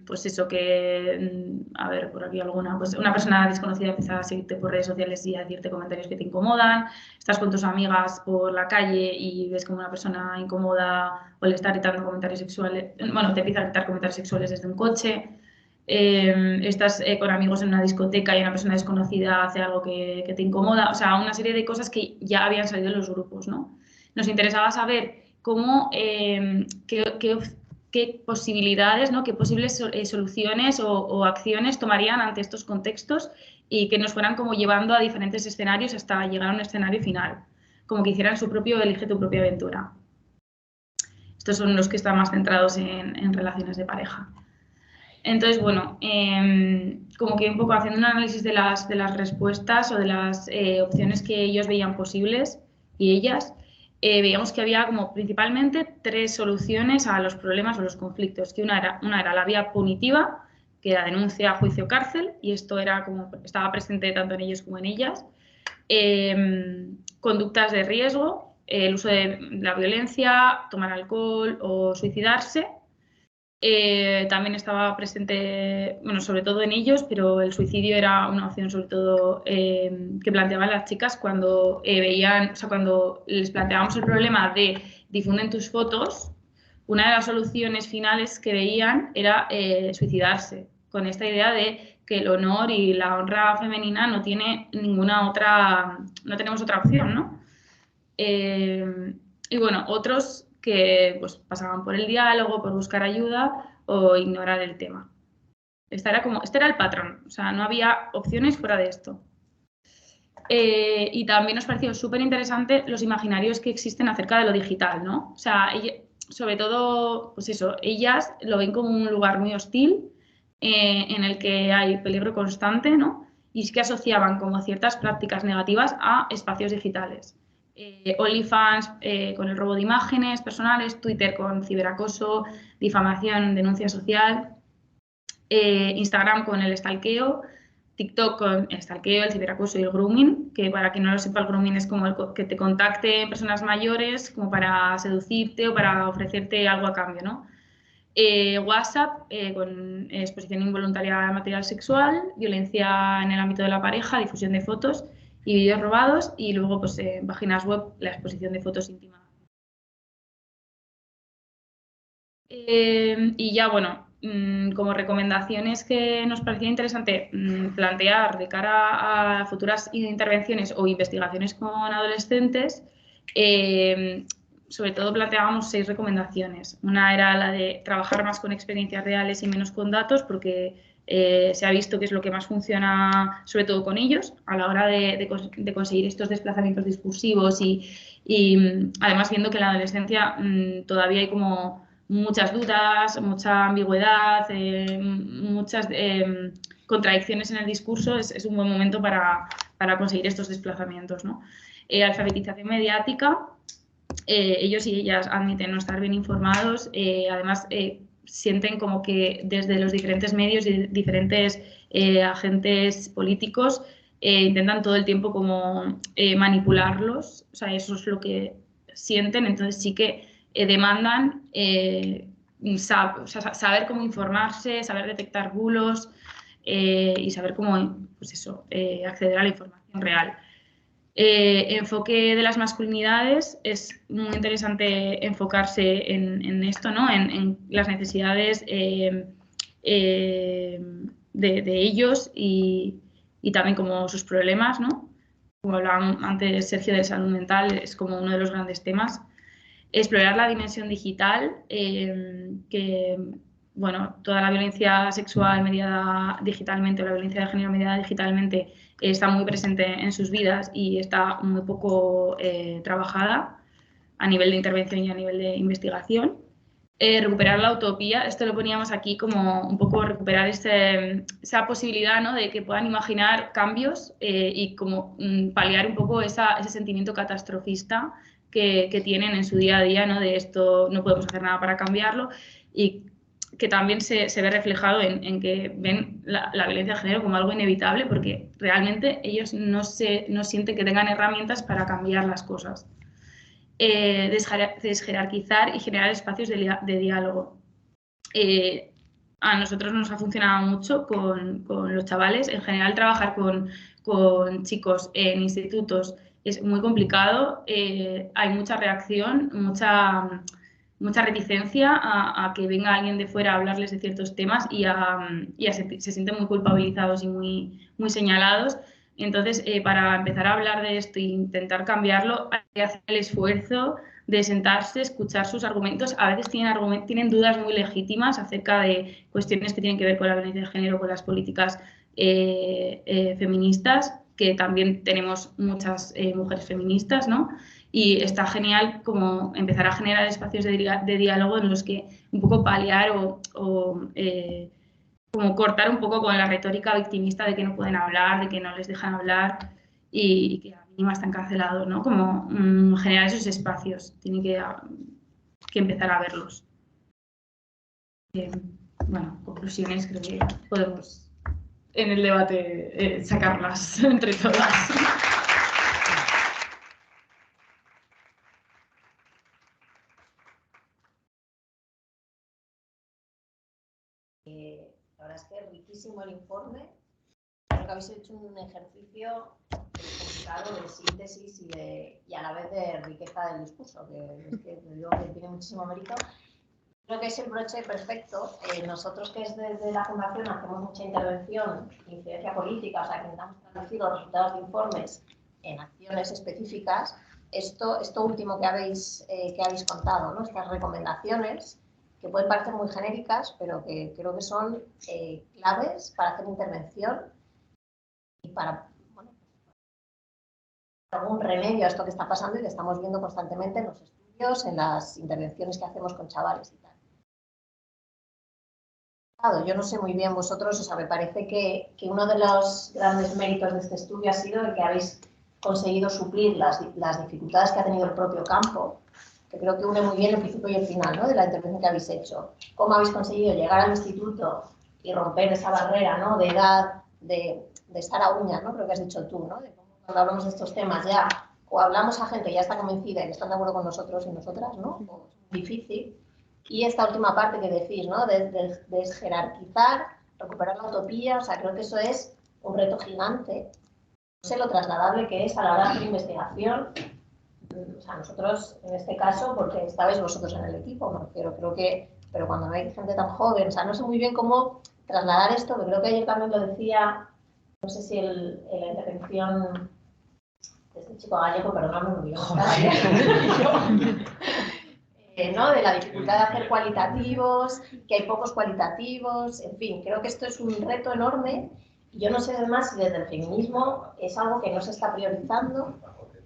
pues eso que, a ver, por aquí alguna, pues una persona desconocida empieza a seguirte por redes sociales y a decirte comentarios que te incomodan, estás con tus amigas por la calle y ves como una persona incómoda o le está gritando comentarios sexuales, bueno, te empieza a gritar comentarios sexuales desde un coche, estás con amigos en una discoteca y una persona desconocida hace algo que te incomoda, o sea, una serie de cosas que ya habían salido en los grupos, ¿no? Nos interesaba saber cómo, qué posibilidades, ¿no? Qué posibles soluciones o acciones tomarían ante estos contextos y que nos fueran como llevando a diferentes escenarios hasta llegar a un escenario final, como que hicieran su propio elige tu propia aventura. Estos son los que están más centrados en relaciones de pareja. Entonces, bueno, como que un poco haciendo un análisis de las respuestas o de las opciones que ellos veían posibles y ellas, veíamos que había como principalmente 3 soluciones a los problemas o los conflictos, que una era la vía punitiva, que era denuncia, juicio, cárcel, y esto era como estaba presente tanto en ellos como en ellas. Conductas de riesgo, el uso de la violencia, tomar alcohol o suicidarse. También estaba presente, bueno, sobre todo en ellos, pero el suicidio era una opción sobre todo que planteaban las chicas cuando veían, o sea, cuando les planteábamos el problema de difunden tus fotos, una de las soluciones finales que veían era suicidarse, con esta idea de que el honor y la honra femenina no tiene ninguna otra, no tenemos otra opción, ¿no? Y bueno, otros que pues, pasaban por el diálogo, por buscar ayuda o ignorar el tema. Este era el patrón, o sea, no había opciones fuera de esto. Y también nos pareció súper interesante los imaginarios que existen acerca de lo digital, ¿no? O sea, sobre todo, pues eso, ellas lo ven como un lugar muy hostil, en el que hay peligro constante, ¿no? Y es que asociaban como ciertas prácticas negativas a espacios digitales. OnlyFans con el robo de imágenes personales, Twitter con ciberacoso, difamación, denuncia social, Instagram con el stalkeo, TikTok con el stalkeo, el ciberacoso y el grooming, que para quien no lo sepa, el grooming es como que te contacte personas mayores como para seducirte o para ofrecerte algo a cambio, ¿no? WhatsApp con exposición involuntaria de material sexual, violencia en el ámbito de la pareja, difusión de fotos y vídeos robados, y luego pues en páginas web la exposición de fotos íntimas. Y ya bueno, como recomendaciones que nos parecía interesante plantear de cara a futuras intervenciones o investigaciones con adolescentes, sobre todo planteábamos 6 recomendaciones. Una era la de trabajar más con experiencias reales y menos con datos, porque se ha visto que es lo que más funciona, sobre todo con ellos, a la hora de conseguir estos desplazamientos discursivos y además viendo que en la adolescencia todavía hay como muchas dudas, mucha ambigüedad, muchas contradicciones en el discurso, es un buen momento para conseguir estos desplazamientos, ¿no? Alfabetización mediática, ellos y ellas admiten no estar bien informados, además sienten como que desde los diferentes medios y diferentes agentes políticos intentan todo el tiempo como manipularlos, o sea, eso es lo que sienten, entonces sí que demandan saber cómo informarse, saber detectar bulos y saber cómo, pues eso, acceder a la información real. Enfoque de las masculinidades, es muy interesante enfocarse en esto, ¿no? En las necesidades de ellos y también como sus problemas, ¿no? Como hablaba antes Sergio de salud mental, es como uno de los grandes temas. Explorar la dimensión digital, que bueno, toda la violencia sexual mediada digitalmente o la violencia de género mediada digitalmente está muy presente en sus vidas y está muy poco trabajada a nivel de intervención y a nivel de investigación. Recuperar la utopía, esto lo poníamos aquí como un poco recuperar esa posibilidad, ¿no? De que puedan imaginar cambios y como paliar un poco ese sentimiento catastrofista que tienen en su día a día, ¿no? De esto no podemos hacer nada para cambiarlo, y que también se ve reflejado en que ven la violencia de género como algo inevitable, porque realmente ellos no sienten que tengan herramientas para cambiar las cosas. Desjerarquizar y generar espacios de diálogo. A nosotros nos ha funcionado mucho con los chavales. En general, trabajar con chicos en institutos es muy complicado. Hay mucha reacción, mucha reticencia a que venga alguien de fuera a hablarles de ciertos temas y se sienten muy culpabilizados y muy señalados. Entonces, para empezar a hablar de esto e intentar cambiarlo, hay que hacer el esfuerzo de sentarse, escuchar sus argumentos. A veces tienen dudas muy legítimas acerca de cuestiones que tienen que ver con la violencia de género, con las políticas feministas, que también tenemos muchas mujeres feministas, ¿no? Y está genial como empezar a generar espacios de diálogo en los que un poco paliar o como cortar un poco con la retórica victimista de que no pueden hablar, de que no les dejan hablar y que a mínima están cancelados, ¿no? Como generar esos espacios, tiene que empezar a verlos. Bueno, conclusiones creo que podemos en el debate sacarlas entre todas. La verdad es que es riquísimo el informe. Creo que habéis hecho un ejercicio complicado de síntesis y a la vez de riqueza del discurso, que es que digo que tiene muchísimo mérito. Creo que es el broche perfecto. Nosotros que desde la Fundación hacemos mucha intervención, incidencia política, o sea, que intentamos traducir los resultados de informes en acciones específicas. Esto último que habéis contado, ¿no? Estas recomendaciones, que pueden parecer muy genéricas, pero que creo que son claves para hacer intervención y para algún remedio a esto que está pasando y que estamos viendo constantemente en los estudios, en las intervenciones que hacemos con chavales y tal. Yo no sé muy bien vosotros, o sea, me parece que uno de los grandes méritos de este estudio ha sido el que habéis conseguido suplir las dificultades que ha tenido el propio campo, que creo que une muy bien el principio y el final, ¿no?, de la intervención que habéis hecho. Cómo habéis conseguido llegar al instituto y romper esa barrera, ¿no?, de edad, de estar a uñas, ¿no?, creo que has dicho tú, ¿no?, de cómo cuando hablamos de estos temas ya, o hablamos a gente que ya está convencida y que están de acuerdo con nosotros y nosotras, ¿no?, o es difícil. Y esta última parte que decís, ¿no?, de desjerarquizar, recuperar la utopía, o sea, creo que eso es un reto gigante. No sé lo trasladable que es a la hora de hacer investigación. O sea, nosotros, en este caso, porque estabais vosotros en el equipo, me refiero, creo que, pero cuando no hay gente tan joven, o sea, no sé muy bien cómo trasladar esto, que creo que ayer también lo decía, no sé si en la intervención de este chico gallego, perdóname, no digo ¿no?, de la dificultad de hacer cualitativos, que hay pocos cualitativos, en fin, creo que esto es un reto enorme. Yo no sé además si desde el feminismo es algo que no se está priorizando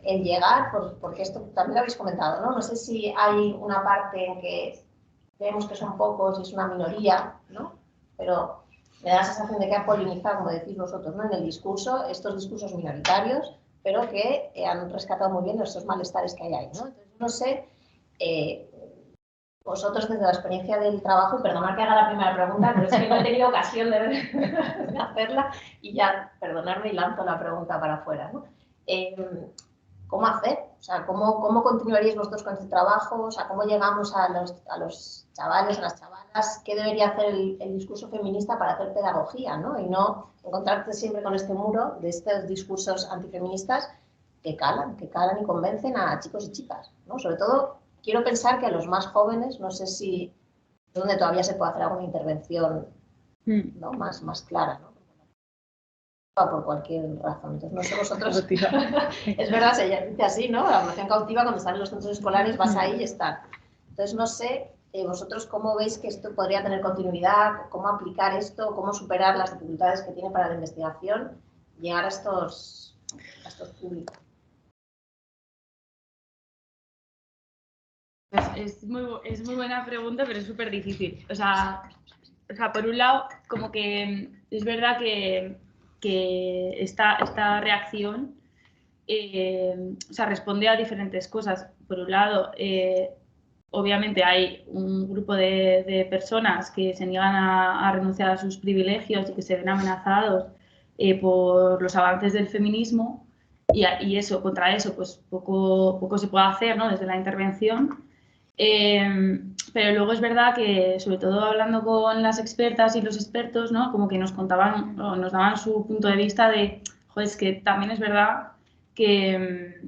en llegar, porque esto también lo habéis comentado, ¿no? No sé si hay una parte en que vemos que son pocos y es una minoría, ¿no? Pero me da la sensación de que ha polinizado, como decís vosotros, ¿no?, en el discurso, estos discursos minoritarios, pero que han rescatado muy bien estos malestares que hay ahí, ¿no? Entonces, no sé, vosotros desde la experiencia del trabajo, y perdonad que haga la primera pregunta, pero es que no he tenido ocasión de hacerla, y ya, perdonadme y lanzo la pregunta para afuera, ¿no? ¿Cómo hacer? O sea, ¿cómo continuaríais vosotros con este trabajo? O sea, ¿cómo llegamos a los chavales, a las chavalas? ¿Qué debería hacer el discurso feminista para hacer pedagogía, ¿no? Y no encontrarte siempre con este muro de estos discursos antifeministas que calan y convencen a chicos y chicas, ¿no? Sobre todo, quiero pensar que a los más jóvenes, no sé si es donde todavía se puede hacer alguna intervención, ¿no?, más clara, ¿no?, por cualquier razón. Entonces, no sé vosotros... Es verdad, se dice así, ¿no? La población cautiva, cuando están en los centros escolares, vas ahí y están. Entonces, no sé, vosotros cómo veis que esto podría tener continuidad, cómo aplicar esto, cómo superar las dificultades que tiene para la investigación, llegar a estos públicos. Es muy buena pregunta, pero es súper difícil. O sea, por un lado, como que es verdad que esta reacción o sea, responde a diferentes cosas. Por un lado, obviamente hay un grupo de personas que se niegan a renunciar a sus privilegios y que se ven amenazados por los avances del feminismo, y eso, contra eso, pues poco se puede hacer, ¿no?, desde la intervención. Pero luego es verdad que, sobre todo hablando con las expertas y los expertos, ¿no?, como que nos contaban o nos daban su punto de vista de, joder, es que también es verdad que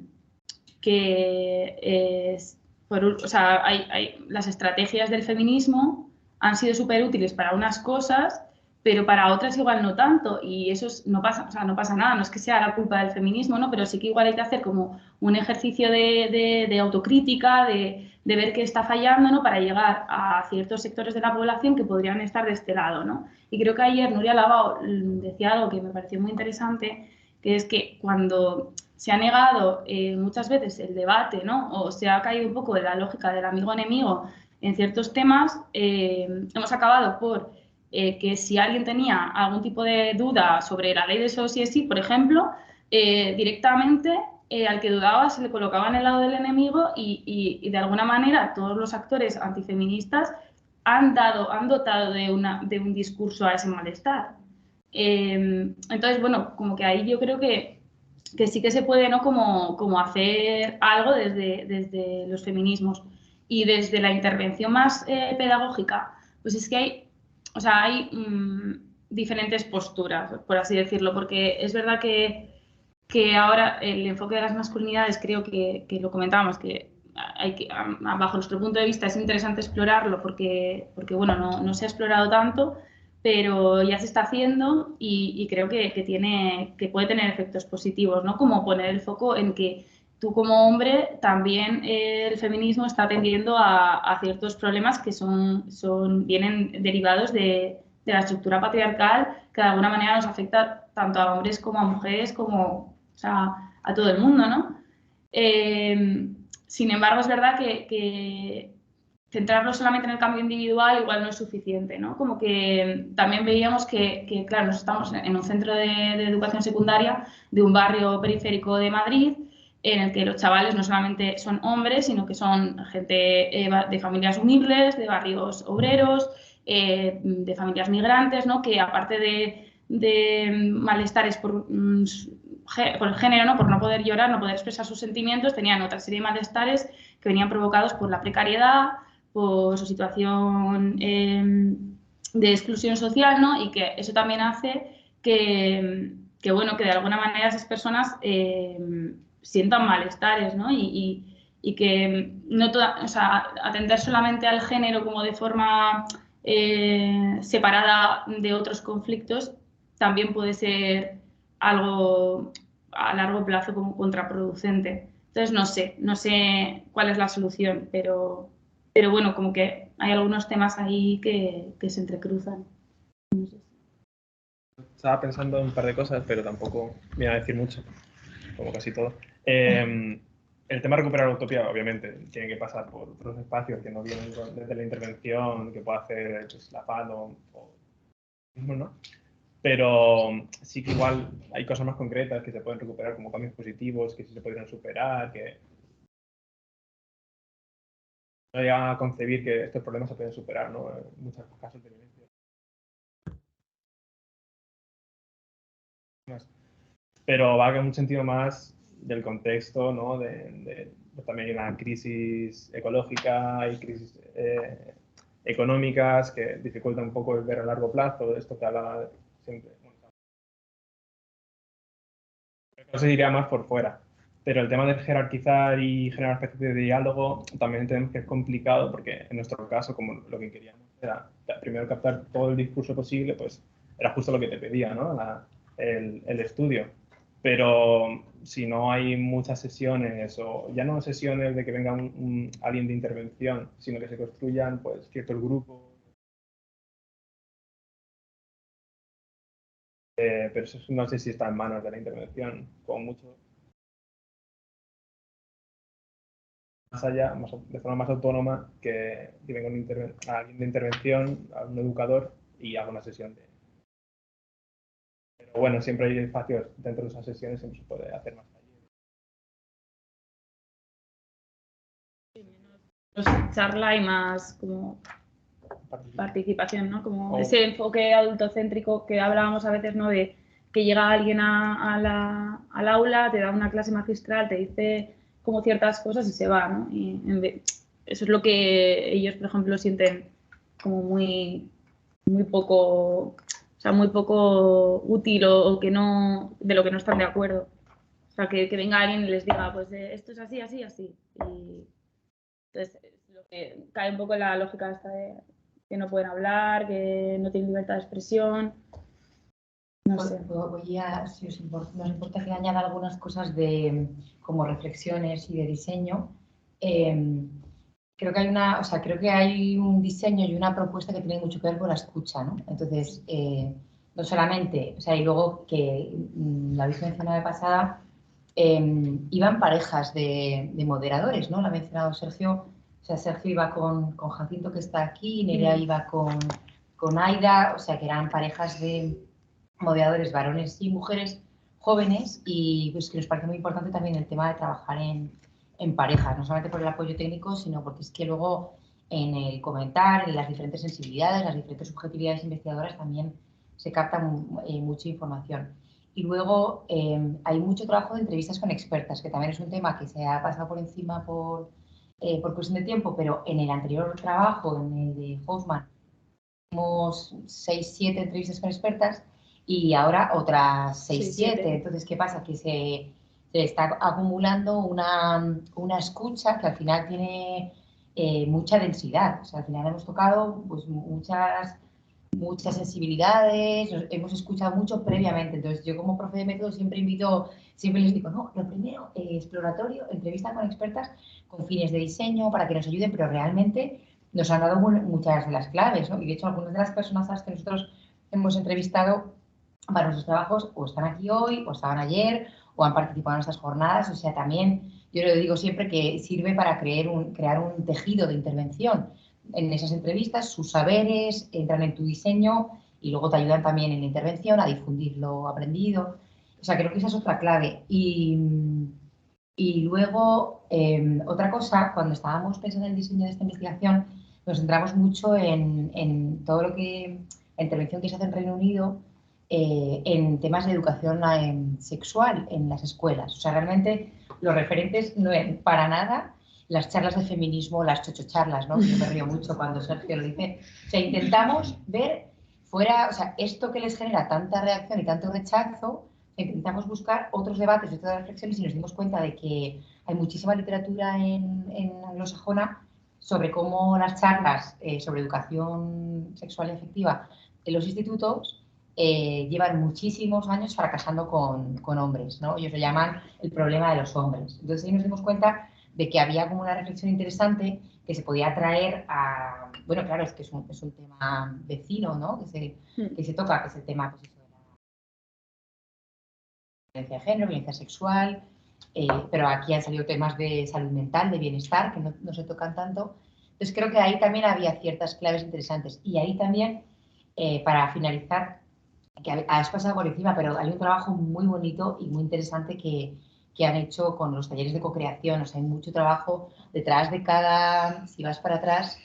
o sea, las estrategias del feminismo han sido súper útiles para unas cosas, pero para otras igual no tanto, y eso no pasa, o sea, no pasa nada, no es que sea la culpa del feminismo, ¿no?, pero sí que igual hay que hacer como un ejercicio de autocrítica, de ver qué está fallando, ¿no?, para llegar a ciertos sectores de la población que podrían estar de este lado, ¿no? Y creo que ayer Nuria Lavao decía algo que me pareció muy interesante, que es que cuando se ha negado muchas veces el debate, ¿no?, o se ha caído un poco de la lógica del amigo-enemigo en ciertos temas, hemos acabado por que si alguien tenía algún tipo de duda sobre la ley de sí es sí, por ejemplo, directamente al que dudaba se le colocaba en el lado del enemigo y de alguna manera todos los actores antifeministas han dotado de un discurso a ese malestar. Entonces, bueno, como que ahí yo creo que sí que se puede, ¿no?, como hacer algo desde los feminismos. Y desde la intervención más pedagógica, pues es que hay diferentes posturas, por así decirlo, porque es verdad que ahora el enfoque de las masculinidades, creo que lo comentábamos, que bajo nuestro punto de vista es interesante explorarlo porque bueno, no se ha explorado tanto, pero ya se está haciendo y creo que puede tener efectos positivos, ¿no? Como poner el foco en que tú como hombre también el feminismo está atendiendo a ciertos problemas que vienen derivados de la estructura patriarcal, que de alguna manera nos afecta tanto a hombres como a mujeres, como, o sea, a todo el mundo, ¿no? Sin embargo, es verdad que centrarlo solamente en el cambio individual igual no es suficiente, ¿no? Como que también veíamos que claro, nosotros estamos en un centro de educación secundaria de un barrio periférico de Madrid, en el que los chavales no solamente son hombres, sino que son gente de familias humildes, de barrios obreros, de familias migrantes, ¿no? Que aparte de malestares por el género, ¿no? Por no poder llorar, no poder expresar sus sentimientos, tenían otra serie de malestares que venían provocados por la precariedad, por su situación de exclusión social, ¿no? Y que eso también hace bueno, que de alguna manera esas personas sientan malestares, ¿no? Y que no toda, o sea, atender solamente al género como de forma separada de otros conflictos también puede ser algo a largo plazo como contraproducente. Entonces, no sé cuál es la solución, pero bueno, como que hay algunos temas ahí que se entrecruzan. No sé. Estaba pensando en un par de cosas, pero tampoco me iba a decir mucho, como casi todo. El tema de recuperar la utopía, obviamente, tiene que pasar por otros espacios que no vienen desde la intervención, que pueda hacer pues, la PAN o ¿no? Pero sí que igual hay cosas más concretas que se pueden recuperar como cambios positivos, que sí se podrían superar, que no llegan a concebir que estos problemas se pueden superar, ¿no? En muchos casos de violencia. Pero va en un sentido más del contexto, ¿no? También hay una crisis ecológica, hay crisis económicas que dificultan un poco el ver a largo plazo, de esto que hablaba siempre. No se diría más por fuera. Pero el tema de jerarquizar y generar especies de diálogo también entendemos que es complicado porque en nuestro caso, como lo que queríamos era primero captar todo el discurso posible, pues era justo lo que te pedía, ¿no? El estudio. Pero si no hay muchas sesiones, o ya no sesiones de que venga alguien de intervención, sino que se construyan pues, ciertos grupos. Pero eso no sé si está en manos de la intervención, con mucho. Más allá, de forma más autónoma, que venga alguien de intervención, a un educador y haga una sesión de. Pero bueno, siempre hay espacios dentro de esas sesiones, siempre se puede hacer más allí. Charla y más como participación, ¿no? Como ese enfoque adultocéntrico que hablábamos a veces, ¿no? De que llega alguien al aula, te da una clase magistral, te dice como ciertas cosas y se va, ¿no? Y eso es lo que ellos, por ejemplo, sienten como muy poco, o sea, muy poco útil o que no, de lo que no están de acuerdo. O sea, que venga alguien y les diga, pues esto es así, así, así. Y entonces, lo que cae un poco en la lógica esta de que no pueden hablar, que no tienen libertad de expresión. No sé. Voy a, si nos importa que añada algunas cosas como reflexiones y de diseño. Creo que hay un diseño y una propuesta que tienen mucho que ver con la escucha, ¿no? Entonces, no solamente, o sea, y luego que la habéis mencionado de pasada, iban parejas de moderadores, ¿no? Lo ha mencionado Sergio. O sea, Sergio iba con Jacinto, que está aquí, Nerea iba con Aida, o sea, que eran parejas de moderadores, varones y mujeres jóvenes, y pues que nos parece muy importante también el tema de trabajar en pareja, no solamente por el apoyo técnico, sino porque es que luego en el comentar, en las diferentes sensibilidades, las diferentes subjetividades investigadoras también se capta mucha información. Y luego hay mucho trabajo de entrevistas con expertas, que también es un tema que se ha pasado por encima por cuestión de tiempo, pero en el anterior trabajo, en el de Hoffman, tuvimos 6-7 entrevistas con expertas y ahora otras 6-7. Entonces, ¿qué pasa? Que se está acumulando una escucha que al final tiene mucha densidad. O sea, al final hemos tocado pues, muchas sensibilidades, hemos escuchado mucho previamente. Entonces, yo como profe de método siempre les digo, no, lo primero, exploratorio, entrevista con expertas con fines de diseño para que nos ayuden, pero realmente nos han dado muchas de las claves, ¿no? Y de hecho, algunas de las personas a las que nosotros hemos entrevistado para nuestros trabajos o están aquí hoy, o estaban ayer, o han participado en estas jornadas. O sea, también yo lo digo siempre que sirve para crear un tejido de intervención en esas entrevistas. Sus saberes entran en tu diseño y luego te ayudan también en la intervención a difundir lo aprendido. O sea, creo que esa es otra clave. Y luego, otra cosa, cuando estábamos pensando en el diseño de esta investigación, nos centramos mucho en todo lo que, la intervención que se hace en Reino Unido en temas de educación sexual en las escuelas. O sea, realmente los referentes no eran para nada las charlas de feminismo, las chochocharlas, ¿no? Yo me río mucho cuando Sergio lo dice. O sea, intentamos ver fuera, o sea, esto que les genera tanta reacción y tanto rechazo, intentamos buscar otros debates y otras reflexiones y nos dimos cuenta de que hay muchísima literatura en anglosajona sobre cómo las charlas sobre educación sexual y afectiva en los institutos llevan muchísimos años fracasando con hombres, ¿no? Ellos lo llaman el problema de los hombres. Entonces ahí nos dimos cuenta de que había como una reflexión interesante que se podía traer a... Bueno, claro, es que es un tema vecino, ¿no? Que se toca, que es el tema, pues, eso, de la violencia de género, violencia sexual, pero aquí han salido temas de salud mental, de bienestar, que no se tocan tanto. Entonces creo que ahí también había ciertas claves interesantes. Y ahí también, para finalizar, que has pasado por encima, pero hay un trabajo muy bonito y muy interesante que han hecho con los talleres de co-creación. O sea, hay mucho trabajo detrás de cada... Si vas para atrás,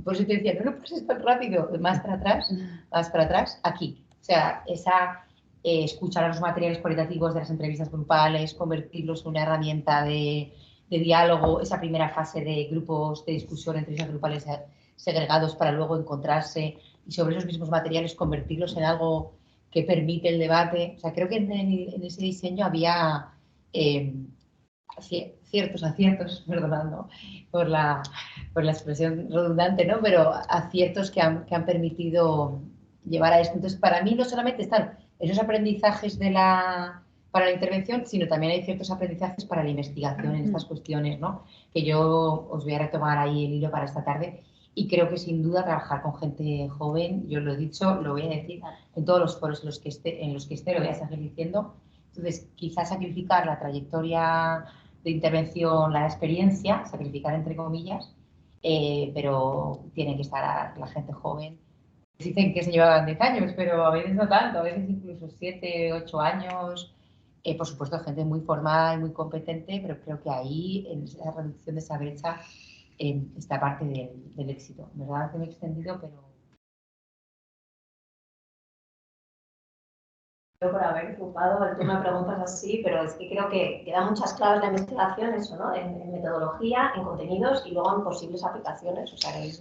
por eso te decía, no lo pases tan rápido, más para atrás, aquí. O sea, escuchar los materiales cualitativos de las entrevistas grupales, convertirlos en una herramienta de diálogo, esa primera fase de grupos de discusión, entrevistas grupales segregados para luego encontrarse y sobre esos mismos materiales convertirlos en algo que permite el debate. O sea, creo que en ese diseño había ciertos aciertos, perdonando por la expresión redundante, ¿no? Pero aciertos que han permitido llevar a esto. Entonces, para mí no solamente están esos aprendizajes para la intervención, sino también hay ciertos aprendizajes para la investigación en estas cuestiones, ¿no? Que yo os voy a retomar ahí el hilo para esta tarde. Y creo que sin duda trabajar con gente joven, yo lo he dicho, lo voy a decir en todos los foros en los que esté, lo voy a seguir diciendo. Entonces, quizás sacrificar la trayectoria de intervención, la experiencia, sacrificar entre comillas, pero tiene que estar la gente joven. Dicen que se llevaban 10 años, pero a veces no tanto, a veces incluso 7, 8 años. Por supuesto, gente muy formada y muy competente, pero creo que ahí, en esa reducción de esa brecha, está parte del éxito. En verdad, que me he extendido, pero... Por haber ocupado el turno de preguntas así, pero es que creo que quedan muchas claves de investigación, eso, ¿no? En metodología, en contenidos y luego en posibles aplicaciones. O sea, que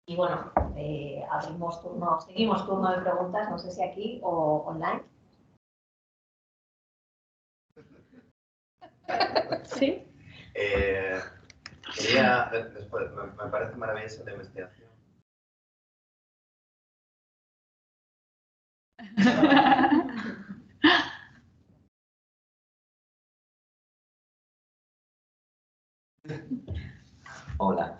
y bueno, seguimos turno de preguntas, no sé si aquí o online. Sí. Me parece maravillosa la investigación. Hola.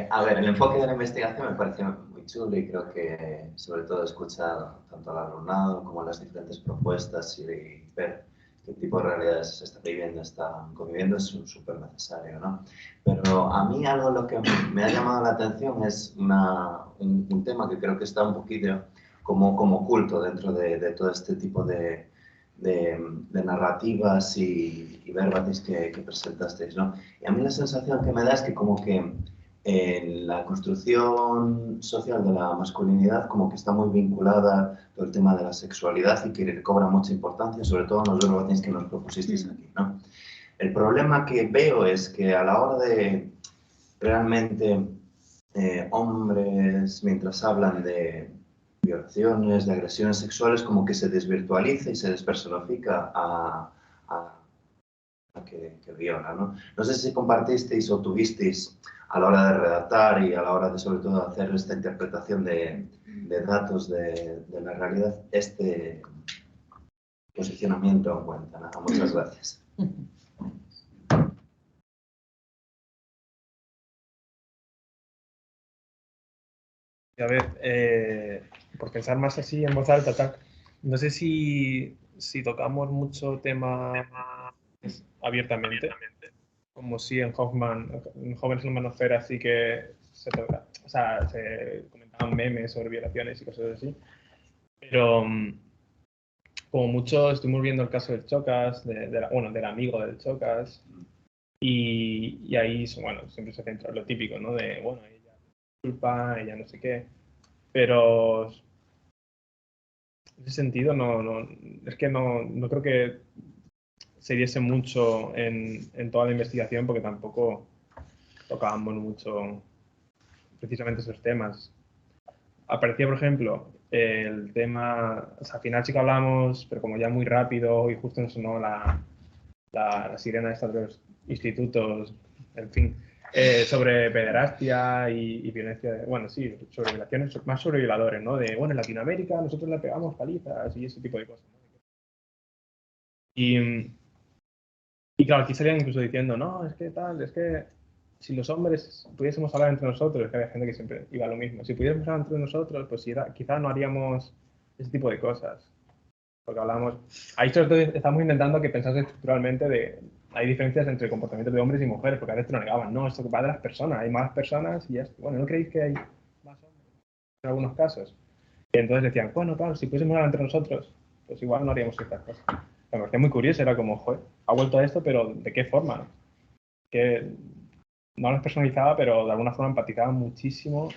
A ver, el enfoque de la investigación me parece muy chulo y creo que sobre todo escuchar tanto al alumnado como las diferentes propuestas y ver qué tipo de realidades se están viviendo, están conviviendo es súper necesario, ¿no? Pero a mí algo lo que me ha llamado la atención es un tema que creo que está un poquito como oculto dentro de todo este tipo de narrativas y verbatis que presentasteis, ¿no? Y a mí la sensación que me da es que como que en la construcción social de la masculinidad como que está muy vinculada todo el tema de la sexualidad y que cobra mucha importancia, sobre todo en los verbatis que nos propusisteis aquí, ¿no? El problema que veo es que a la hora de realmente hombres, mientras hablan de violaciones, de agresiones sexuales, como que se desvirtualiza y se despersonifica a que viola, ¿no? No sé si compartisteis o tuvisteis a la hora de redactar y a la hora de, sobre todo, hacer esta interpretación de datos de la realidad, este posicionamiento en cuenta. Nada, muchas gracias. A ver, por pensar más así en voz alta, tal, no sé si si tocamos mucho tema abiertamente, como si en Jóvenes en la Manosfera sí que se comentaban memes sobre violaciones y cosas así, pero como mucho estuvimos viendo el caso del Chocas, del amigo del Chocas, y ahí, bueno, siempre se centra en lo típico, ¿no? De, bueno, ella culpa, ella no sé qué, pero en ese sentido es que no creo que se diese mucho en toda la investigación, porque tampoco tocábamos mucho precisamente esos temas. Aparecía, por ejemplo, el tema, o sea, al final sí que hablamos, pero como ya muy rápido y justo nos sonó la sirena esta de los institutos, en fin, sobre pederastia y violencia, bueno, sí, sobre violaciones, más sobre violadores, ¿no? De, bueno, en Latinoamérica nosotros le pegamos palizas y ese tipo de cosas, ¿no? Y claro, aquí salían incluso diciendo, no, es que si los hombres pudiésemos hablar entre nosotros, que había gente que siempre iba a lo mismo, si pudiésemos hablar entre nosotros, pues quizá no haríamos ese tipo de cosas. Porque hablamos, ahí estamos intentando que pensase estructuralmente hay diferencias entre el comportamiento de hombres y mujeres, porque a veces te lo negaban, no, esto va de las personas, hay más personas y ya, bueno, ¿no creéis que hay más hombres en algunos casos? Y entonces decían, bueno, claro, si pudiésemos hablar entre nosotros, pues igual no haríamos estas cosas. Me parecía muy curioso, era como, joder, ha vuelto a esto, pero ¿de qué forma? Que no las personalizaba, pero de alguna forma empatizaba muchísimo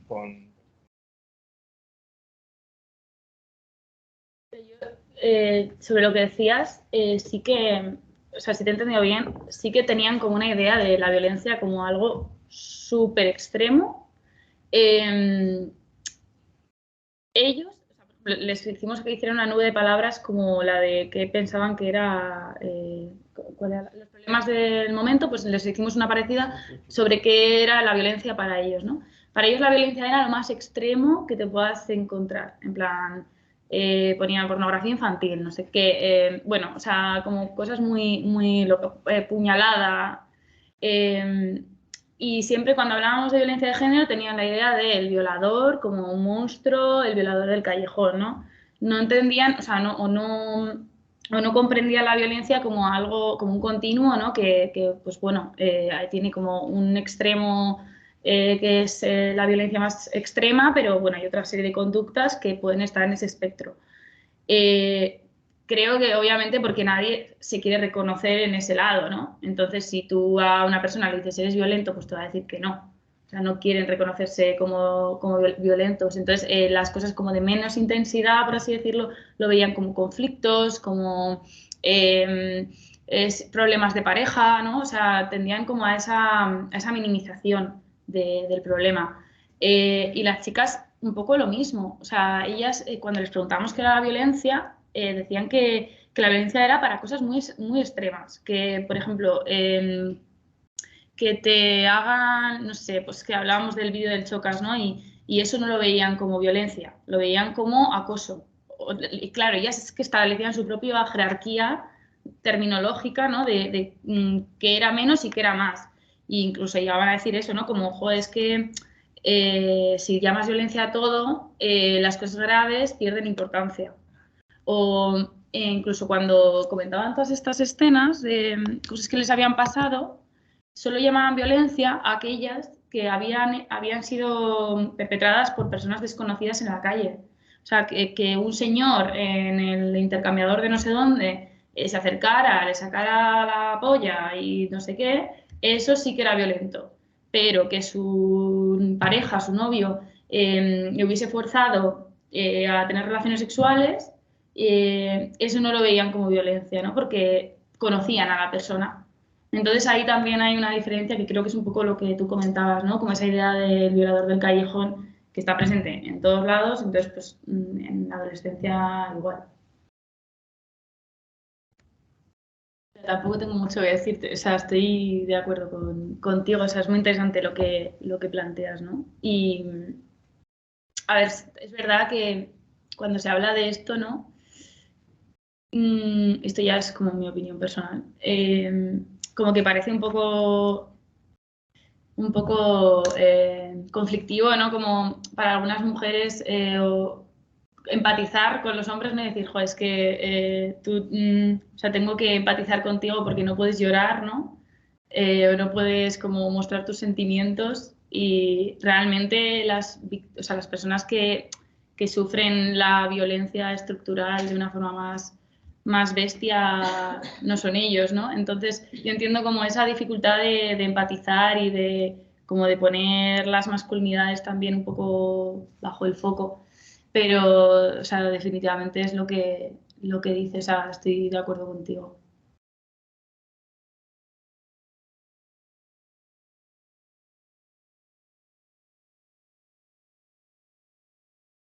con... Sobre lo que decías, sí que, o sea, si te he entendido bien, sí que tenían como una idea de la violencia como algo súper extremo. Ellos, o sea, les hicimos que hicieran una nube de palabras como la de que pensaban que era, los problemas del momento, pues les hicimos una parecida sobre qué era la violencia para ellos, ¿no? Para ellos la violencia era lo más extremo que te puedas encontrar, en plan, ponían pornografía infantil, no sé qué, bueno, o sea, como cosas muy puñalada. Y siempre cuando hablábamos de violencia de género tenían la idea del violador como un monstruo, el violador del callejón, ¿no? No entendían, o sea, no comprendían la violencia como algo, como un continuo, ¿no? Que pues bueno, tiene como un extremo que es la violencia más extrema, pero bueno, hay otra serie de conductas que pueden estar en ese espectro. Creo que obviamente porque nadie se quiere reconocer en ese lado, ¿no? Entonces, si tú a una persona le dices eres violento, pues te va a decir que no. O sea, no quieren reconocerse como violentos. Entonces, las cosas como de menos intensidad, por así decirlo, lo veían como conflictos, como problemas de pareja, ¿no? O sea, tendían como a esa minimización del problema. Y las chicas, un poco lo mismo. O sea, ellas, cuando les preguntamos qué era la violencia, decían que la violencia era para cosas muy extremas. Que, por ejemplo, que te hagan, no sé, pues que hablábamos del vídeo del Chocas, ¿no? Y eso no lo veían como violencia, lo veían como acoso. Y claro, ellas es que establecían su propia jerarquía terminológica, ¿no? De qué era menos y qué era más. E incluso llegaban a decir eso, ¿no? Como, joder, es que si llamas violencia a todo, las cosas graves pierden importancia. O incluso cuando comentaban todas estas escenas de cosas que les habían pasado, solo llamaban violencia a aquellas que habían sido perpetradas por personas desconocidas en la calle. O sea, que un señor en el intercambiador de no sé dónde se acercara, le sacara la polla y no sé qué, eso sí que era violento. Pero que su pareja, su novio, le hubiese forzado a tener relaciones sexuales, eso no lo veían como violencia, ¿no? Porque conocían a la persona. Entonces ahí también hay una diferencia que creo que es un poco lo que tú comentabas, ¿no? Como esa idea del violador del callejón que está presente en todos lados, entonces pues en la adolescencia igual. Tampoco tengo mucho que decirte, o sea, estoy de acuerdo contigo, o sea, es muy interesante lo que planteas, ¿no? Y, a ver, es verdad que cuando se habla de esto, ¿no? Esto ya es como mi opinión personal, como que parece un poco conflictivo, ¿no? Como para algunas mujeres empatizar con los hombres, no decir, jo, es que tú, o sea, tengo que empatizar contigo porque no puedes llorar, ¿no? O no puedes como mostrar tus sentimientos y realmente o sea, las personas que sufren la violencia estructural de una forma más bestia no son ellos, ¿no? Entonces yo entiendo como esa dificultad de empatizar y de como de poner las masculinidades también un poco bajo el foco, pero o sea, definitivamente es lo que dices, estoy de acuerdo contigo.